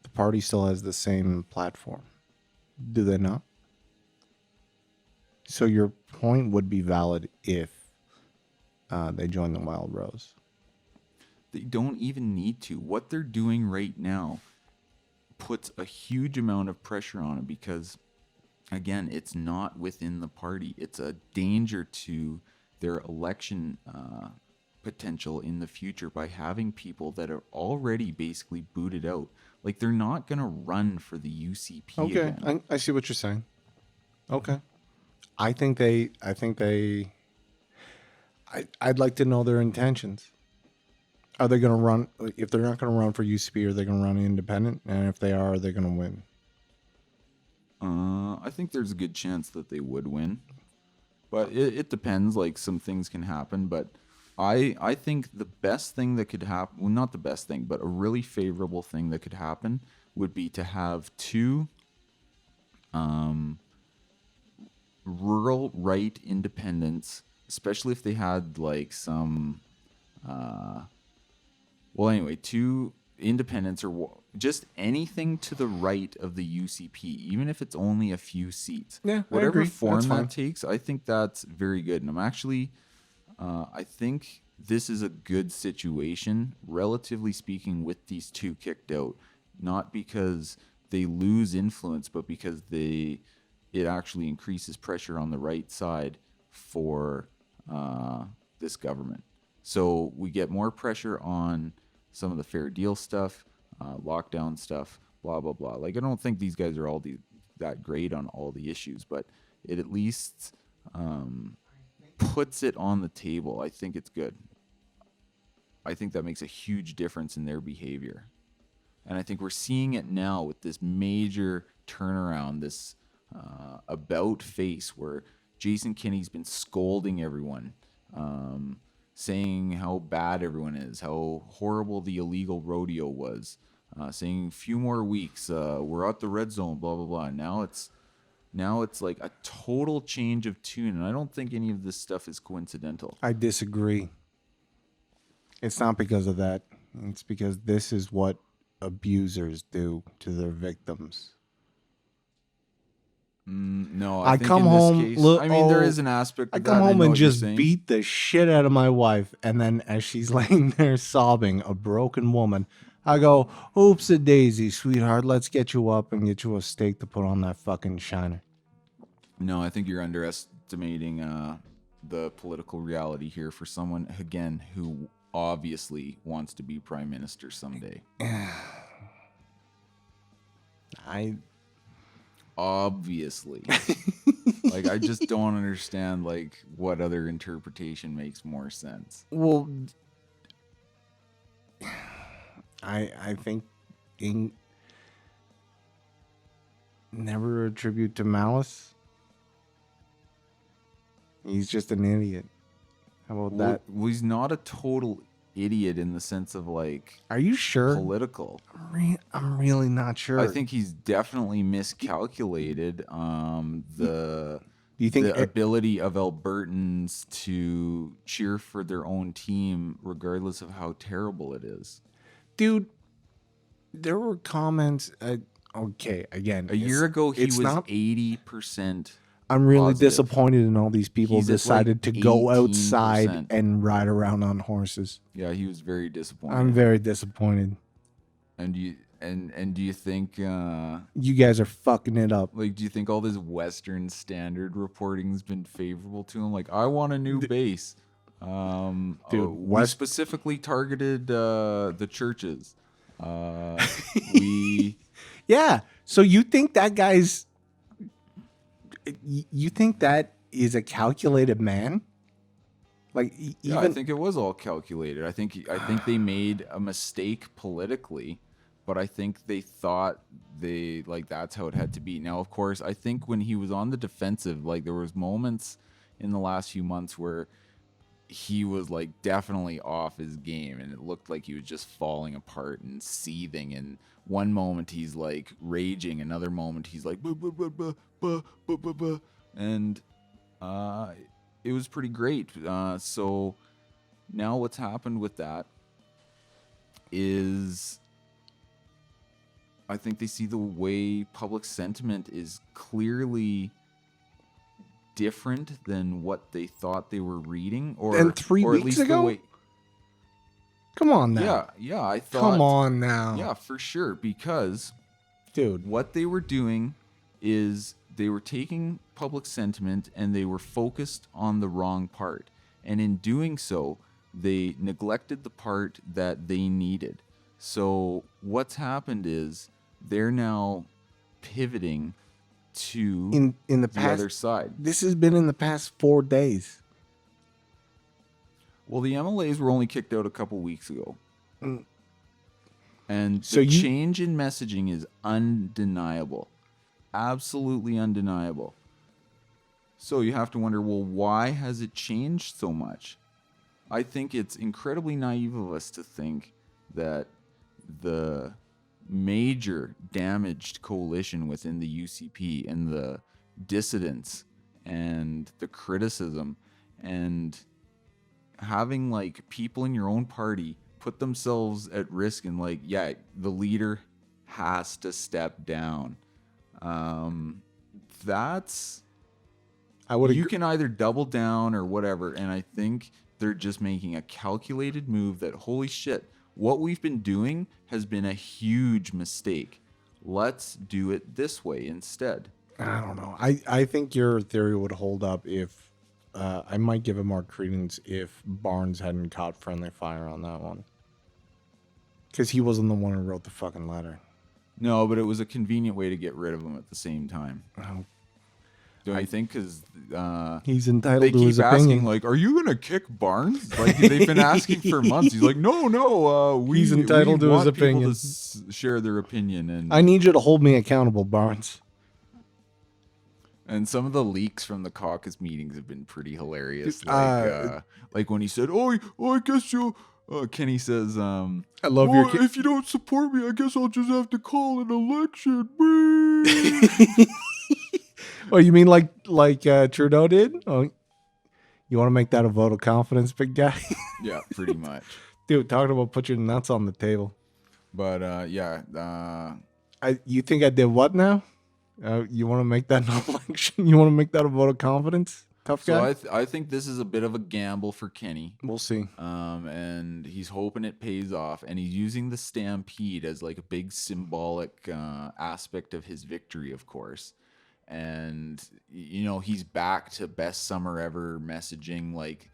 The party still has the same platform. Do they not? So your point would be valid if they join the Wild Rose. They don't even need to. What they're doing right now puts a huge amount of pressure on it because, again, it's not within the party. It's a danger to their election potential in the future by having people that are already basically booted out. Like, they're not going to run for the UCP again. I see what you're saying. Okay. I'd like to know their intentions. Are they going to run? If they're not going to run for UCP, are they going to run independent? And if they are they going to win? I think there's a good chance that they would win, but it depends. Like, some things can happen, but I think the best thing that could happen, well, not the best thing, but a really favorable thing that could happen would be to have two rural right independents, especially if they had like some two independents or just anything to the right of the UCP, even if it's only a few seats. Yeah, whatever form that's that takes, I think that's very good. And I'm actually, I think this is a good situation, relatively speaking, with these two kicked out. Not because they lose influence, but because it actually increases pressure on the right side for this government. So we get more pressure on some of the fair deal stuff, lockdown stuff, blah, blah, blah. Like, I don't think these guys are all that great on all the issues, but it at least puts it on the table. I think it's good. I think that makes a huge difference in their behavior. And I think we're seeing it now with this major turnaround, this about face where Jason Kenney's been scolding everyone, saying how bad everyone is, how horrible the illegal rodeo was, saying a few more weeks, we're at the red zone, blah, blah, blah. Now it's like a total change of tune, and I don't think any of this stuff is coincidental. I disagree. It's not because of that. It's because this is what abusers do to their victims. No, I come home. Case, there is an aspect. I come home and just beat the shit out of my wife, and then as she's laying there sobbing, a broken woman, I go, "Oops a daisy, sweetheart. Let's get you up and get you a steak to put on that fucking shiner." No, I think you're underestimating the political reality here for someone, again, who obviously wants to be prime minister someday. Obviously. Like, I just don't understand, like, what other interpretation makes more sense. Well, I think never attribute to malice. He's just an idiot. How about that? Well, he's not a total idiot in the sense of, like, Are you sure? political. I'm really not sure. I think he's definitely miscalculated the Do you think the ability of Albertans to cheer for their own team regardless of how terrible it is. Dude, there were comments. Okay, again, A year ago he was not 80%. I'm really positive. disappointed in all these people He's at, decided like, to go 18%. outside and ride around on horses. Yeah, he was very disappointed. I'm very disappointed. And do you think You guys are fucking it up. like, do you think all this Western Standard reporting's been favorable to him? Like, I want a new base. Dude, we specifically targeted the churches. We Yeah. So you think that guy's you think that is a calculated man? Like yeah, I think it was all calculated. I think they made a mistake politically, but I think they thought that's how it had to be. Now, of course, I think when he was on the defensive, like, there was moments in the last few months where he was, like, definitely off his game, and it looked like he was just falling apart and seething. And one moment he's, like, raging, another moment he's like buh, buh, buh, buh, buh, buh, buh, buh. And it was pretty great. So now what's happened with that is I think they see the way public sentiment is clearly different than what they thought they were reading, or And 3 or at weeks least ago? the way. Come on now. Yeah, I thought. Come on now. Yeah, for sure, because Dude. what they were doing is they were taking public sentiment and they were focused on the wrong part, and in doing so, they neglected the part that they needed. So what's happened is they're now pivoting to In the the past other side. This has been in the past 4 days. Well, the MLAs were only kicked out a couple weeks ago. Mm. And So the you- change in messaging is undeniable. Absolutely undeniable. So you have to wonder, well, why has it changed so much? I think it's incredibly naive of us to think that the major damaged coalition within the UCP and the dissidents and the criticism and having, like, people in your own party put themselves at risk and, like, yeah, the leader has to step down. That's I would you can either double down or whatever, and I think they're just making a calculated move that, holy shit, what we've been doing has been a huge mistake. Let's do it this way instead. I don't know. I think your theory would hold up if I might give it more credence if Barnes hadn't caught friendly fire on that one. Because he wasn't the one who wrote the fucking letter. No, but it was a convenient way to get rid of him at the same time. Oh, Don't you think? Because he's they entitled to keep his asking, opinion. like, "Are you gonna kick Barnes?" Like, they've been asking for months. He's like, "No, He's entitled to his want people opinion. to share their opinion." And I need you to hold me accountable, Barnes. and some of the leaks from the caucus meetings have been pretty hilarious. Uh, Like when he said, "Oh, I guess you." Kenney says, I love your kid. if you don't support me, I guess I'll just have to call an election." Oh, you mean like Trudeau did? Oh, you want to make that a vote of confidence, big guy? Yeah, pretty much. Dude, talking about put your nuts on the table. But yeah, You think I did what now? You want to make that an election? You want to make that a vote of confidence? Tough guy? so I think this is a bit of a gamble for Kenney. We'll see. And he's hoping it pays off, and he's using the Stampede as, like, a big symbolic aspect of his victory, of course. And he's back to best summer ever messaging, like,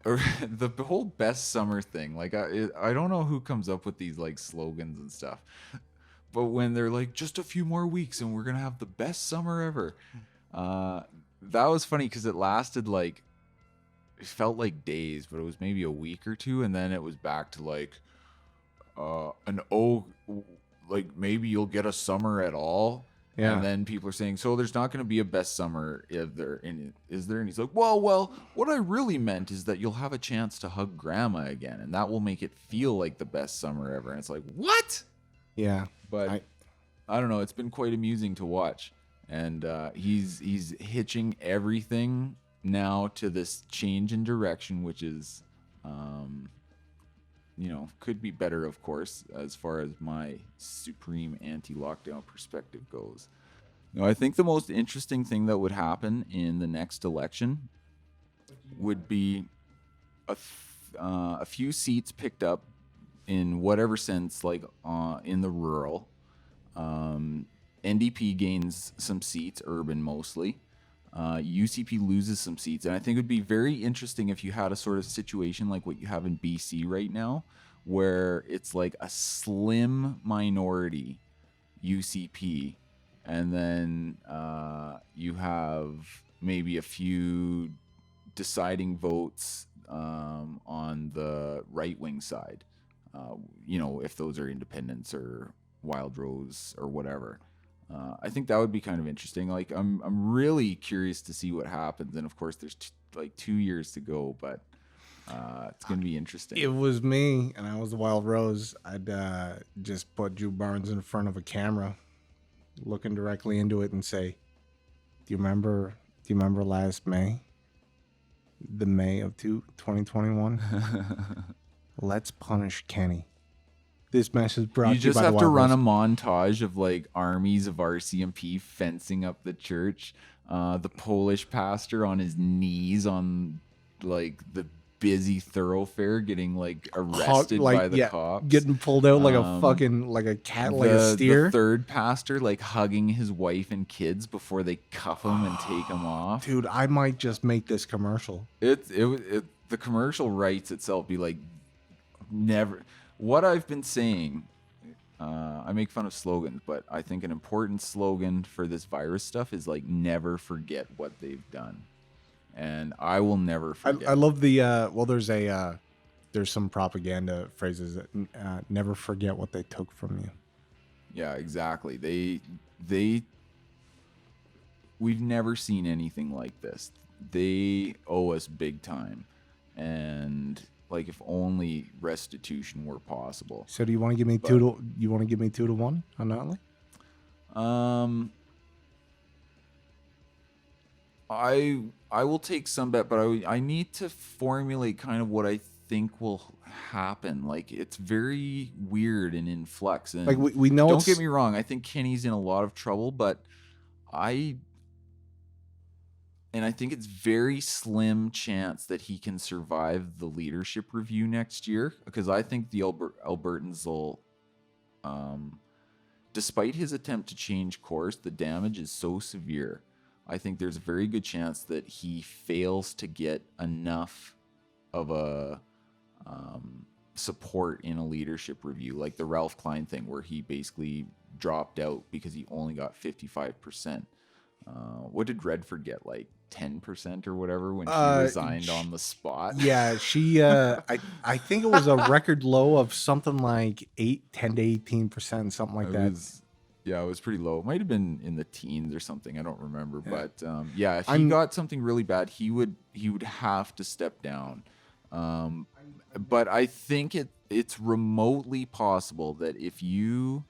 or the whole best summer thing. Like, I don't know who comes up with these, like, slogans and stuff, But when they're like, just a few more weeks and we're gonna have the best summer ever, that was funny because it lasted like, it felt like days, but it was maybe a week or two, and then it was back to like like maybe you'll get a summer at all. Yeah. And then people are saying, so there's not going to be a best summer, is there? And he's like, well, what I really meant is that you'll have a chance to hug grandma again, and that will make it feel like the best summer ever. And it's like, what? Yeah. But I don't know. It's been quite amusing to watch, and he's hitching everything now to this change in direction, which is, could be better, of course, as far as my supreme anti-lockdown perspective goes. I think the most interesting thing that would happen in the next election would be a few seats picked up in whatever sense, like in the rural. NDP gains some seats, urban mostly. UCP loses some seats, and I think it would be very interesting if you had a sort of situation like what you have in BC right now, where it's like a slim minority UCP, and then you have maybe a few deciding votes on the right-wing side, if those are independents or Wild Rose or whatever. I think that would be kind of interesting. Like, I'm really curious to see what happens, and of course, there's 2 years to go, but it's gonna be interesting. It was me, and I was the Wild Rose. I'd just put Drew Barnes in front of a camera, looking directly into it, and say, "Do you remember last May, the May of 2021? Let's punish Kenney." This message brought to you just by have the to Wild run Rose. a montage of like armies of RCMP fencing up the church, the Polish pastor on his knees on like the busy thoroughfare getting like arrested by the cops, getting pulled out like a fucking like a cat, like a steer. The third pastor like hugging his wife and kids before they cuff him and take him off. Dude, I might just make this commercial. The commercial writes itself. Be like, never. What I've been saying, I make fun of slogans, but I think an important slogan for this virus stuff is like, never forget what they've done. And I will never forget. I love the, there's some propaganda phrases that never forget what they took from you. Yeah, exactly. We've never seen anything like this. They owe us big time. And like, if only restitution were possible. So do you want to give me 2-1 on Notley? I will take some bet, but I need to formulate kind of what I think will happen. Like, it's very weird and in flux. And like we know. Don't get me wrong. I think Kenney's in a lot of trouble, but I think it's very slim chance that he can survive the leadership review next year, because I think the Albertans will, despite his attempt to change course, the damage is so severe. I think there's a very good chance that he fails to get enough of a support in a leadership review, like the Ralph Klein thing, where he basically dropped out because he only got 55%. What did Redford get, like 10% or whatever when she resigned on the spot? Yeah, she I think it was a record low of something like 10 to 18%, something like that. It was pretty low. It might have been in the teens or something. I don't remember. Yeah. But if he got something really bad, he would have to step down. But I think it's remotely possible that if you,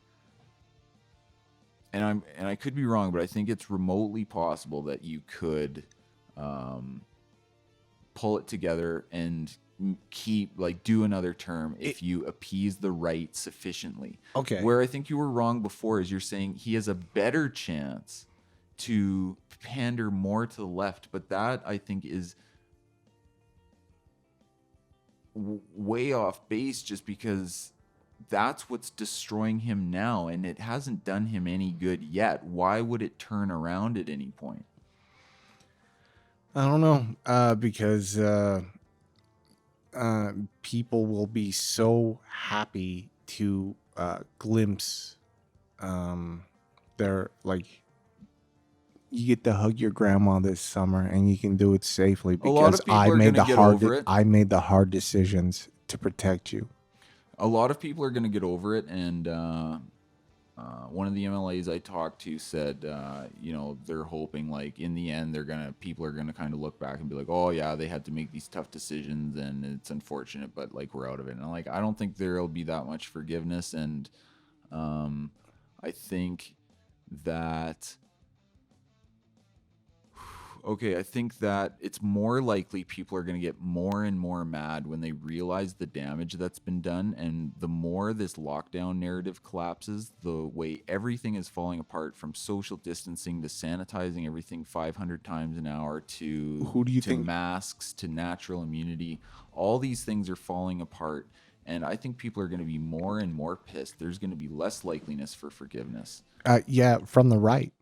and I could be wrong, but I think it's remotely possible that you could pull it together and do another term if you appease the right sufficiently. Okay. Where I think you were wrong before is you're saying he has a better chance to pander more to the left, but that I think is way off base, just because that's what's destroying him now, and it hasn't done him any good yet. Why would it turn around at any point? I don't know, because people will be so happy to glimpse they're like, you get to hug your grandma this summer, and you can do it safely A lot because of people are going to get over it. I made the hard decisions to protect you. A lot of people are going to get over it, and one of the MLAs I talked to said, they're hoping like in the end people are gonna kind of look back and be like, oh yeah, they had to make these tough decisions, and it's unfortunate, but like we're out of it. And like I don't think there'll be that much forgiveness, and I think that. Okay, I think that it's more likely people are going to get more and more mad when they realize the damage that's been done. And the more this lockdown narrative collapses, the way everything is falling apart, from social distancing to sanitizing everything 500 times an hour to, Who do you think? masks to natural immunity, all these things are falling apart. And I think people are going to be more and more pissed. There's going to be less likeliness for forgiveness. Yeah, from the right.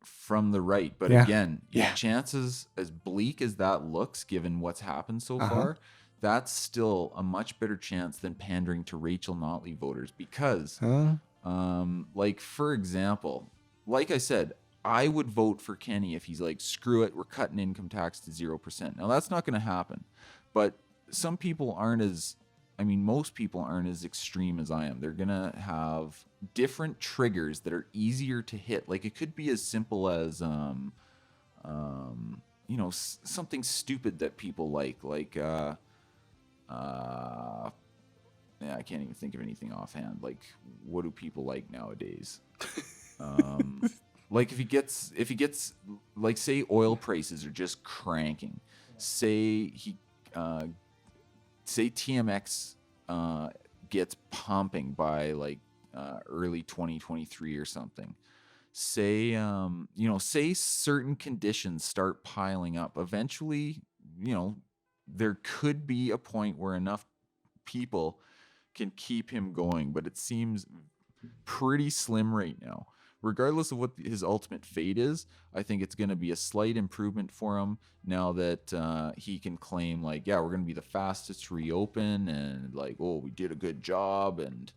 From the right, but Yeah. again, Yeah. chances, as bleak as that looks given what's happened so far, that's still a much better chance than pandering to Rachel Notley voters, because like, for example, like I said, I would vote for Kenney if he's like, screw it, we're cutting income tax to 0%. Now that's not going to happen, but some people aren't as, most people aren't as extreme as I am. They're going to have different triggers that are easier to hit. Like it could be as simple as, something stupid that people like, yeah, I can't even think of anything offhand. Like, what do people like nowadays? Like if he gets, like, say oil prices are just cranking, say TMX gets pumping by like early 2023 or something. Say say certain conditions start piling up. Eventually, there could be a point where enough people can keep him going, but it seems pretty slim right now. Regardless of what his ultimate fate is, I think it's going to be a slight improvement for him now that he can claim, like, yeah, we're going to be the fastest to reopen, and like, oh, we did a good job, and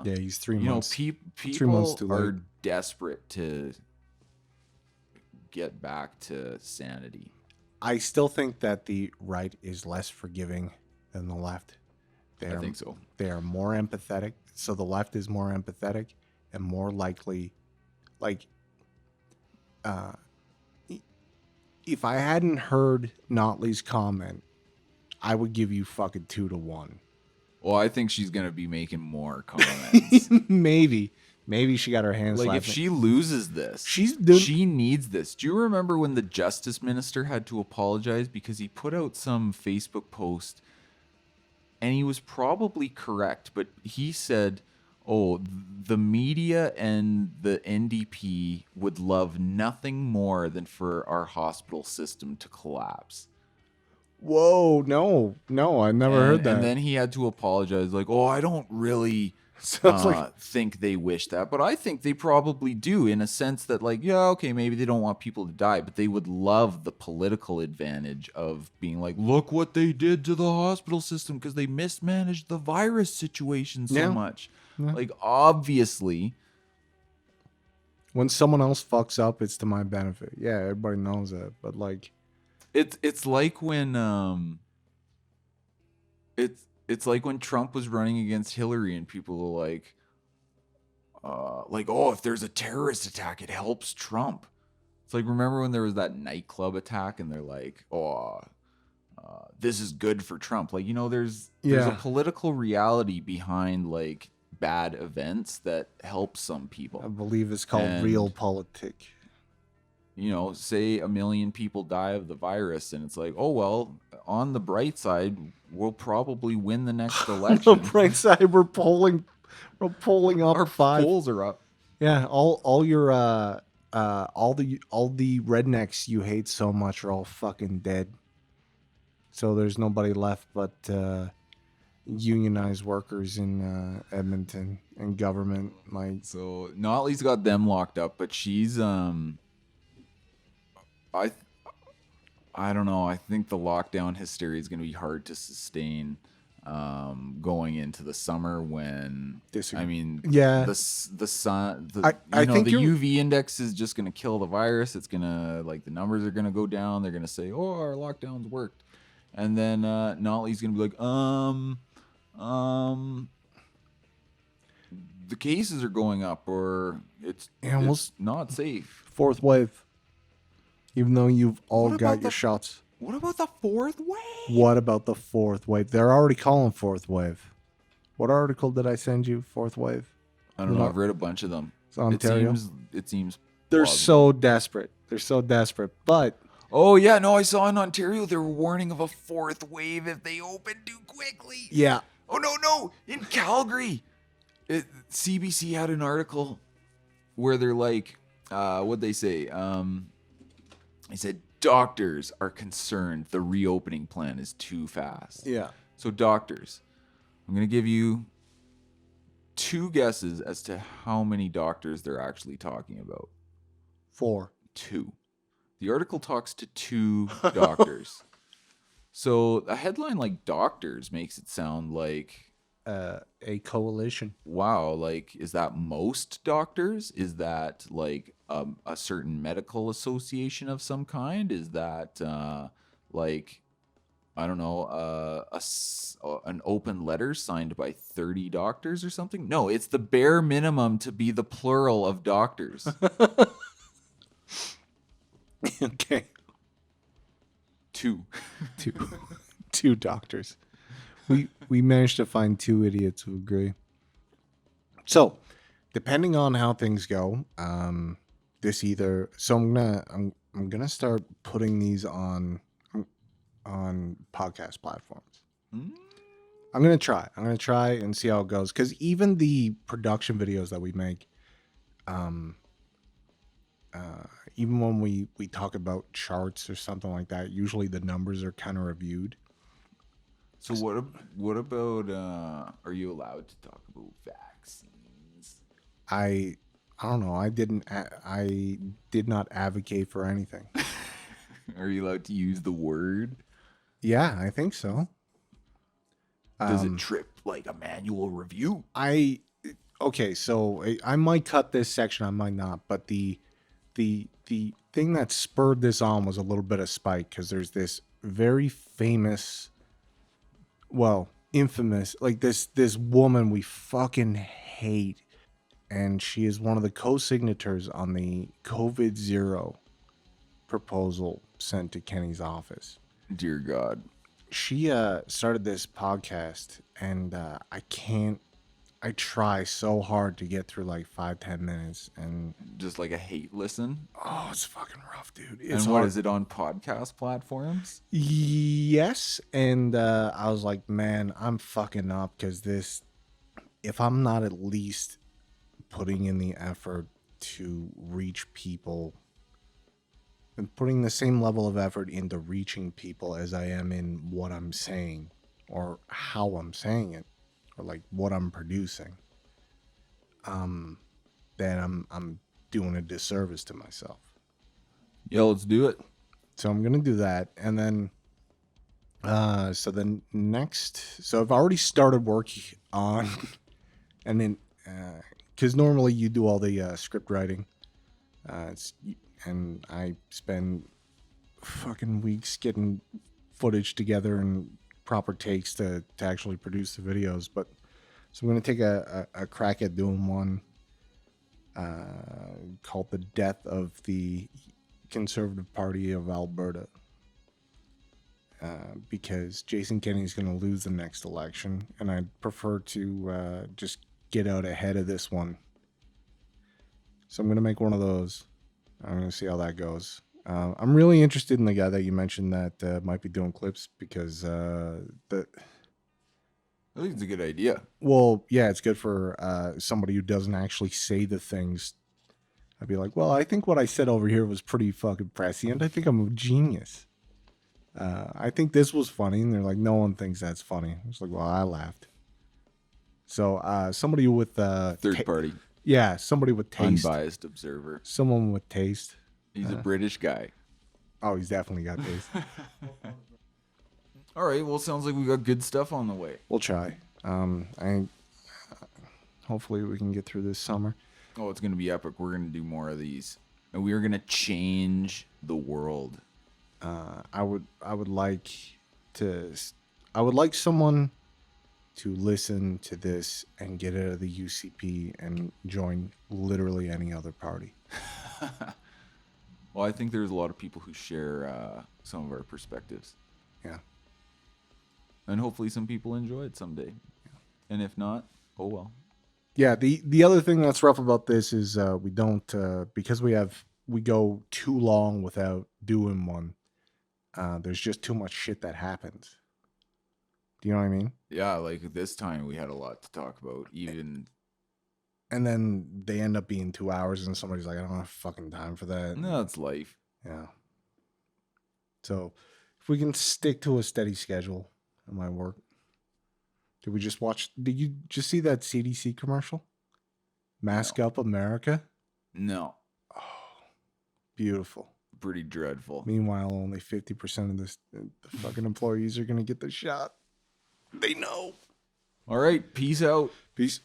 yeah, he's 3 months. People are desperate to get back to sanity. I still think that the right is less forgiving than the left. I think so. They are more empathetic. So the left is more empathetic and more likely, like, if I hadn't heard Notley's comment, I would give you fucking 2-1. Well, I think she's gonna be making more comments. Maybe she got her hands like slapped. If she loses this, she needs this. Do you remember when the justice minister had to apologize because he put out some Facebook post, and he was probably correct, but he said, oh, the media and the NDP would love nothing more than for our hospital system to collapse. Whoa, no, I never heard that. And then he had to apologize, like, oh, I don't really think they wish that, but I think they probably do, in a sense that, like, yeah, okay, maybe they don't want people to die, but they would love the political advantage of being like, look what they did to the hospital system because they mismanaged the virus situation so much. Yeah. Like, obviously, when someone else fucks up, it's to my benefit. Yeah, everybody knows that, but like, it's like when it's like when Trump was running against Hillary, and people were like, oh, if there's a terrorist attack, it helps Trump. It's like, remember when there was that nightclub attack, and they're like, oh, this is good for Trump. Like, there's a political reality behind like bad events that help some people. I believe it's called realpolitik. Say 1 million people die of the virus, and it's like, oh, well, on the bright side, we'll probably win the next election. On the bright side, we're polling up. Our 5. polls are up. Yeah, all your all the rednecks you hate so much are all fucking dead. So there's nobody left but unionized workers in Edmonton and government. Like, so Notley's got them locked up, but she's I don't know. I think the lockdown hysteria is going to be hard to sustain. going into the summer when Disagree. I mean, Yeah. the sun, I think the you're- UV index is just gonna kill the virus. It's gonna like the numbers are gonna go down. They're gonna say, "Oh, our lockdowns worked," and then Notley's gonna be like, the cases are going up, or it's not safe. Fourth wave. Even though you've all What got about your the- shots. What about the fourth wave? What about the fourth wave? They're already calling fourth wave. What article did I send you? Fourth wave? I don't know. I've read a bunch of them. It's Ontario. It seems They're plausible. so desperate. They're so desperate. But Oh yeah, no, I saw in Ontario they were warning of a fourth wave if they open too quickly. yeah, Oh no, in Calgary, CBC had an article where they're like, what'd they say? They said doctors are concerned the reopening plan is too fast. yeah. So doctors, I'm gonna give you 2 guesses as to how many doctors they're actually talking about. 4. 2. The article talks to 2 doctors. So a headline like doctors makes it sound like, A coalition. wow, like, is that most doctors? Is that like a certain medical association of some kind? Is that like, I don't know, an open letter signed by 30 doctors or something? No, it's the bare minimum to be the plural of doctors. Okay. 2. 2 doctors. We managed to find 2 idiots who agree. So, depending on how things go, I'm gonna start putting these on podcast platforms. I'm gonna try and see how it goes, because even the production videos that we make, even when we talk about charts or something like that, usually the numbers are kind of reviewed. So what about are you allowed to talk about vaccines? I don't know. I did not advocate for anything. Are you allowed to use the word? Yeah, I think so. Does it trip like a manual review? Okay, so I might cut this section, I might not, but the thing that spurred this on was a little bit of spite, because there's this very famous, well, infamous, like this woman we fucking hate, and she is one of the co-signatories on the COVID-0 proposal sent to Kenney's office. Dear God. She started this podcast, and I try so hard to get through like 5-10 minutes, and Just like a hate listen? oh, it's fucking rough, dude. And what is it on podcast platforms? Yes, and I was like, man, I'm fucking up, because if I'm not at least putting in the effort to reach people and putting the same level of effort into reaching people as I am in what I'm saying or how I'm saying it, or like what I'm producing, then I'm doing a disservice to myself. Yeah, let's do it. So I'm gonna do that, and then so I've already started working on, and then because normally you do all the script writing, and I spend fucking weeks getting footage together and proper takes to actually produce the videos. But so I'm gonna take a crack at doing one called "The Death of the Conservative Party of Alberta," because Jason Kenney is going to lose the next election, and I'd prefer to just get out ahead of this one. So I'm going to make one of those. I'm going to see how that goes. I'm really interested in the guy that you mentioned that might be doing clips, because I think it's a good idea. well, yeah, it's good for somebody who doesn't actually say the things. I'd be like, well, I think what I said over here was pretty fucking prescient. I think I'm a genius. I think this was funny. And they're like, no one thinks that's funny. I was like, well, I laughed. So somebody with Third party. Yeah, somebody with taste. Unbiased observer. Someone with taste. He's a British guy. Oh, he's definitely got taste. All right. Well, sounds like we got good stuff on the way. We'll try. I hopefully we can get through this summer. Oh, it's gonna be epic. We're gonna do more of these, and we are gonna change the world. I would like to. I would like someone to listen to this and get out of the UCP and join literally any other party. Well, I think there's a lot of people who share some of our perspectives, Yeah. and hopefully some people enjoy it someday. And if not, oh well. Yeah, the other thing that's rough about this is we don't because we go too long without doing one. There's just too much shit that happens. Do you know what I mean? Yeah, like this time we had a lot to talk about. Even And then they end up being 2 hours, and somebody's like, I don't have fucking time for that. no, it's life. Yeah. So if we can stick to a steady schedule, it might work. Did you just see that CDC commercial? Mask Up America? No, Oh, beautiful. pretty dreadful. Meanwhile, only 50% of the fucking employees are going to get the shot. They know. All right, peace out. Peace.